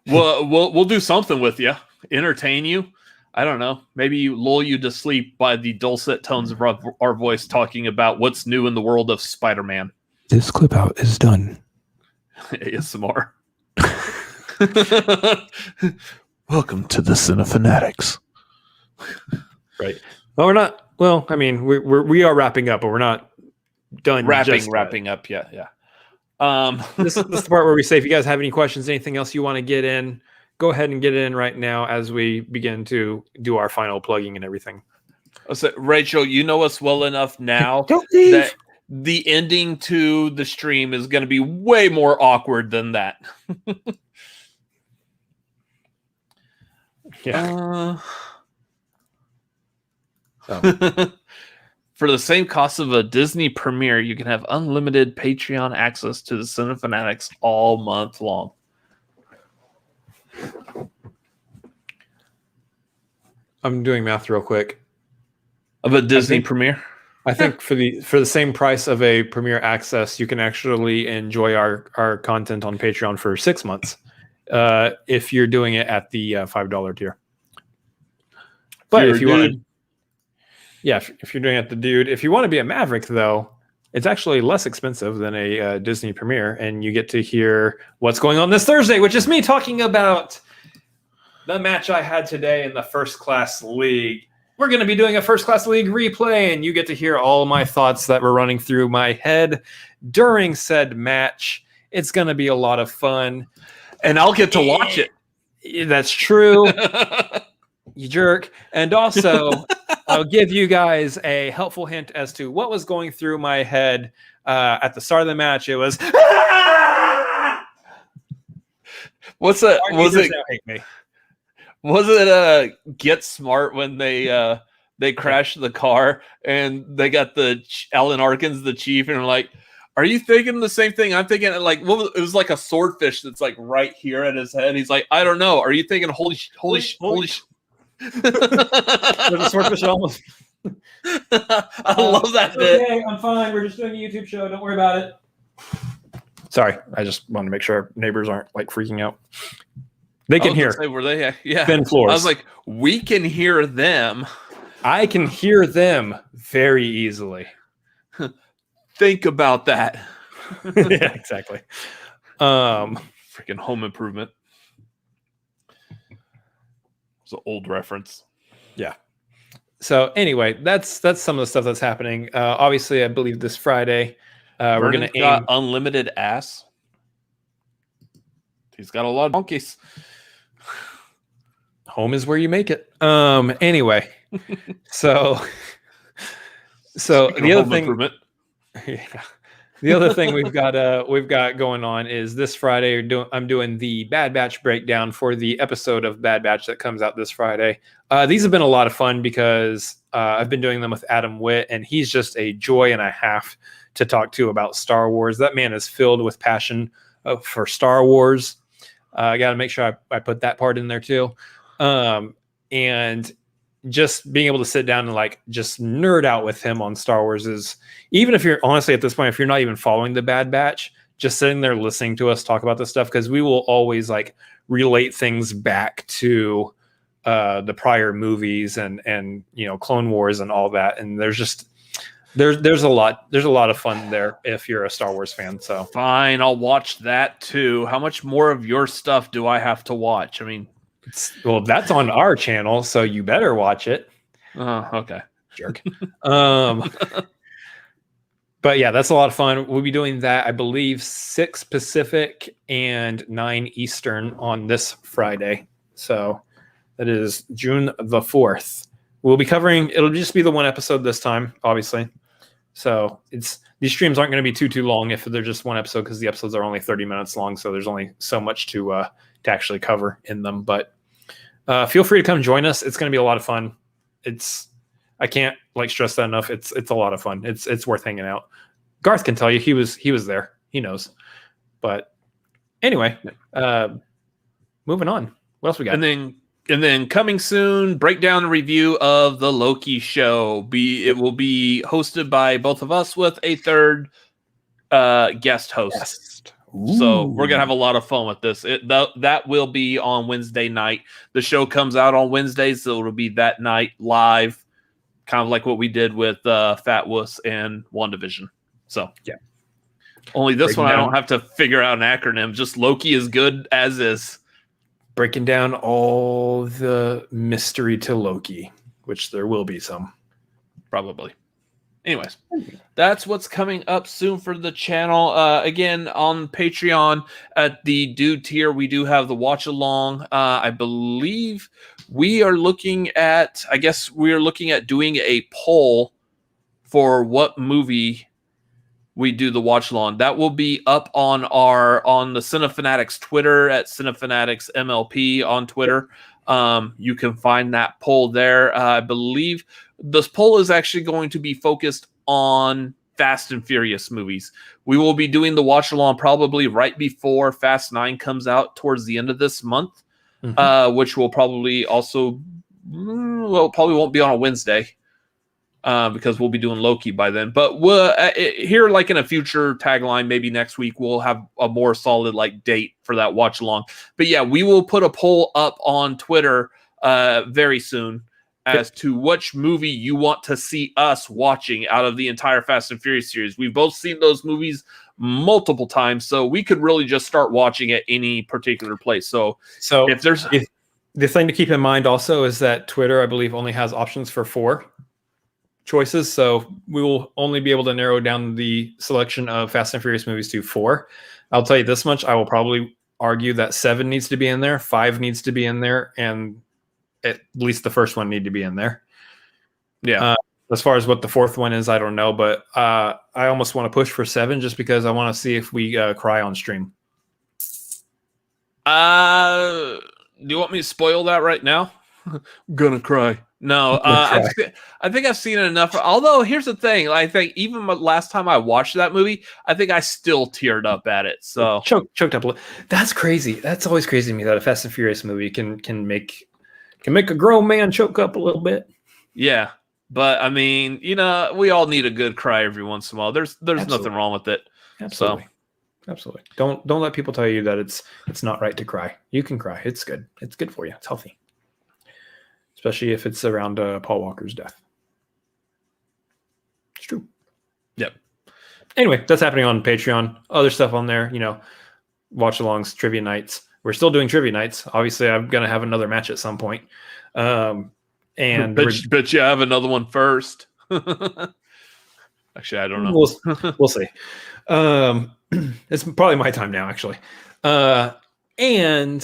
we'll do something with you, entertain you. I don't know. Maybe lull you to sleep by the dulcet tones of our voice talking about what's new in the world of Spider-Man. This clip out is done. ASMR. Welcome to the Cinefanatics. Right. Well, we're not. Well, I mean, we are wrapping up, but we're not done. Wrapping up. Yeah. This is the part where we say, if you guys have any questions, anything else you want to get in, go ahead and get it in right now as we begin to do our final plugging and everything. So, Rachel, you know us well enough now that the ending to the stream is going to be way more awkward than that. Yeah. For the same cost of a Disney premiere, you can have unlimited Patreon access to the Cinefanatics all month long. I'm doing math real quick. Of a Disney premiere? I think for the same price of a Premier Access, you can actually enjoy our content on Patreon for 6 months if you're doing it at the $5 tier. But if you want to, if you're doing it at the dude, if you want to be a Maverick though, it's actually less expensive than a Disney Premiere, and you get to hear what's going on this Thursday, which is me talking about the match I had today in the First Class League. We're going to be doing a First Class League replay, and you get to hear all my thoughts that were running through my head during said match. It's going to be a lot of fun. And I'll get to watch it. That's true. You jerk. And also, I'll give you guys a helpful hint as to what was going through my head at the start of the match. It was... What's that? Was it... Hate me. Was it Get Smart when they crashed the car and they got the Alan Arkin's the chief and like, are you thinking the same thing? I'm thinking like, well, it was like a swordfish that's like right here at his head. He's like, I don't know. Are you thinking holy? There's a swordfish almost. I love that bit. Okay, I'm fine. We're just doing a YouTube show. Don't worry about it. Sorry, I just want to make sure our neighbors aren't like freaking out. They can hear. Were they? Yeah. Thin floors. I was like, we can hear them. I can hear them very easily. Think about that. Yeah, exactly. Freaking Home Improvement. It's an old reference. Yeah. So anyway, that's some of the stuff that's happening. Obviously, I believe this Friday we're going to aim unlimited ass. He's got a lot of donkeys. Home is where you make it. Anyway, so the other thing, the other thing we've got going on is this Friday. I'm doing the Bad Batch breakdown for the episode of Bad Batch that comes out this Friday. These have been a lot of fun because I've been doing them with Adam Witt, and he's just a joy and a half to talk to about Star Wars. That man is filled with passion for Star Wars. I got to make sure I put that part in there too. And just being able to sit down and like just nerd out with him on Star Wars is, even if you're honestly at this point, if you're not even following the Bad Batch, just sitting there listening to us talk about this stuff, because we will always like relate things back to the prior movies and Clone Wars and all that. And there's a lot of fun there if you're a Star Wars fan. So fine, I'll watch that too. How much more of your stuff do I have to watch? I mean, well, that's on our channel, so you better watch it. Okay, jerk. But yeah, that's a lot of fun. We'll be doing that, I believe, 6 Pacific and 9 Eastern on this Friday. So that is June the 4th. We'll be covering, it'll just be the one episode this time, obviously. So these streams aren't going to be too long if they're just one episode, because the episodes are only 30 minutes long. So there's only so much to actually cover in them. But feel free to come join us. It's going to be a lot of fun. I can't like stress that enough. It's a lot of fun. It's worth hanging out. Garth can tell you he was there. He knows. But anyway, moving on. What else we got? And then coming soon, breakdown and review of the Loki show. It will be hosted by both of us with a third guest host. So we're gonna have a lot of fun with this. That will be on Wednesday night. The show comes out on Wednesdays, so it'll be that night live, kind of like what we did with Fat Wuss and WandaVision. So yeah, only this one I don't have to figure out an acronym. Just Loki is good as is. Breaking down all the mystery to Loki, which there will be some. Probably. Anyways, that's what's coming up soon for the channel. Again, on Patreon at the Dude tier, we do have the watch along. I believe we are looking at doing a poll for what movie we do the watch along. That will be up on the Cinefanatics Twitter at Cinefanatics MLP on Twitter. You can find that poll there. I believe this poll is actually going to be focused on Fast and Furious movies. We will be doing the watch along probably right before Fast 9 comes out towards the end of this month, which will probably also, probably won't be on a Wednesday. because we'll be doing Loki by then. But we'll here, like in a future tagline, maybe next week we'll have a more solid like date for that watch along. But yeah, we will put a poll up on Twitter very soon as to which movie you want to see us watching out of the entire Fast and Furious series. We've both seen those movies multiple times, so we could really just start watching at any particular place. So if there's the thing to keep in mind also is that Twitter, I believe, only has options for 4 choices, so we will only be able to narrow down the selection of Fast and Furious movies to 4. I'll tell you this much: I will probably argue that 7 needs to be in there, 5 needs to be in there, and at least the first one need to be in there. Yeah. As far as what the 4th one is, I don't know, but I almost want to push for 7 just because I want to see if we cry on stream. Do you want me to spoil that right now? Gonna cry. No, I think I've seen it enough. Although here's the thing, I think even last time I watched that movie, I think I still teared up at it. So choked up a little. That's crazy. That's always crazy to me that a Fast and Furious movie can make a grown man choke up a little bit. Yeah. But I mean, we all need a good cry every once in a while. There's nothing wrong with it. Absolutely. So. Absolutely. Don't let people tell you that it's not right to cry. You can cry. It's good. It's good for you. It's healthy. Especially if it's around Paul Walker's death. It's true. Yep. Anyway, that's happening on Patreon. Other stuff on there, watch alongs, trivia nights. We're still doing trivia nights. Obviously, I'm going to have another match at some point. And bet you have another one first. Actually, I don't know. We'll see. It's probably my time now, actually. And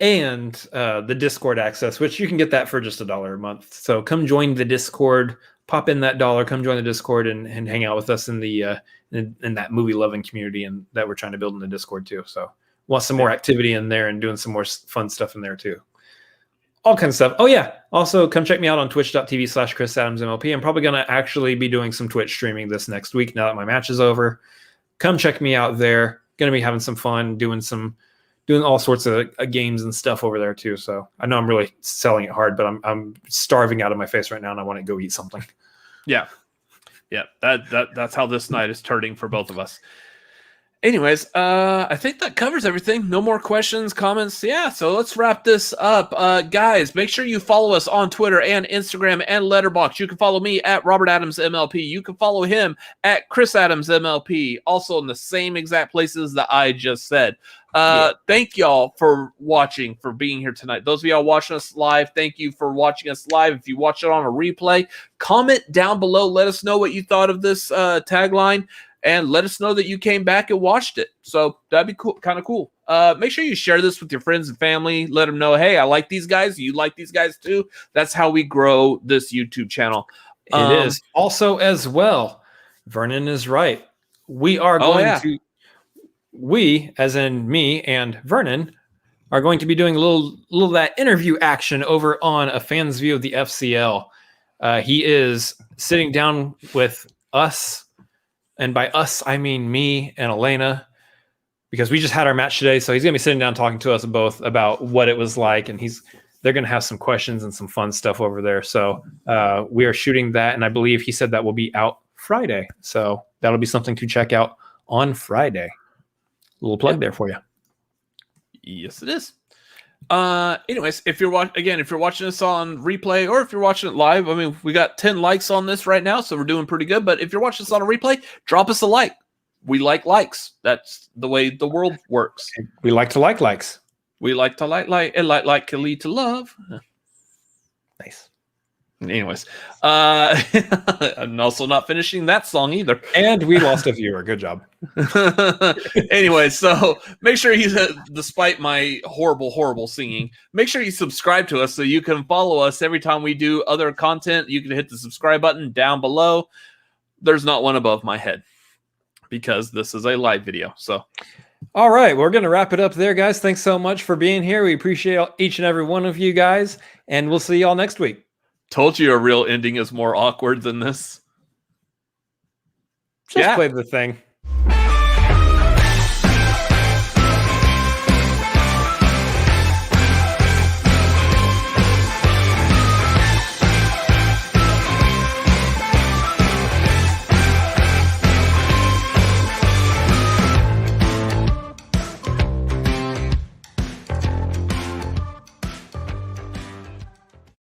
the Discord access, which you can get that for just $1 a month. So come join the Discord, pop in that $1, come join the Discord and hang out with us in the in that movie loving community and that we're trying to build in the Discord too. So want some more activity in there and doing some more fun stuff in there too. All kinds of stuff. Oh yeah. Also come check me out on twitch.tv/ChrisAdamsMLP. I'm probably going to actually be doing some Twitch streaming this next week now that my match is over. Come check me out there. Going to be having some fun, doing all sorts of games and stuff over there too. So I know I'm really selling it hard, but I'm starving out of my face right now and I want to go eat something. Yeah. Yeah. That's how this night is turning for both of us. Anyways, I think that covers everything. No more questions, comments. Yeah, so let's wrap this up. Guys, make sure you follow us on Twitter and Instagram and Letterboxd. You can follow me at Robert Adams MLP. You can follow him at Chris Adams MLP. Also in the same exact places that I just said. Thank y'all for watching, for being here tonight. Those of y'all watching us live, thank you for watching us live. If you watch it on a replay, comment down below. Let us know what you thought of this tagline. And let us know that you came back and watched it. So that'd be cool, kind of cool. Make sure you share this with your friends and family. Let them know, hey, I like these guys. You like these guys too. That's how we grow this YouTube channel. It is. Also, as well, Vernon is right. We are going to, we, as in me and Vernon, are going to be doing a little that interview action over on A Fan's View of the FCL. He is sitting down with us. And by us, I mean me and Elena, because we just had our match today. So he's going to be sitting down talking to us both about what it was like. And they're going to have some questions and some fun stuff over there. So we are shooting that. And I believe he said that will be out Friday. So that'll be something to check out on Friday. A little plug there for you. Yes, it is. Anyways, if you're watching this on replay or if you're watching it live, I mean, we got 10 likes on this right now, so we're doing pretty good. But if you're watching this on a replay, drop us a like. We like likes. That's the way the world works. We like to like likes. We like to like, and like can lead to love. Nice. Anyways, I'm also not finishing that song either. And we lost a viewer. Good job. Anyway, so make sure despite my horrible singing, make sure you subscribe to us so you can follow us every time we do other content. You can hit the subscribe button down below. There's not one above my head because this is a live video. So, all right, we're going to wrap it up there, guys. Thanks so much for being here. We appreciate each and every one of you guys, and we'll see y'all next week. Told you a real ending is more awkward than this. Just play the thing.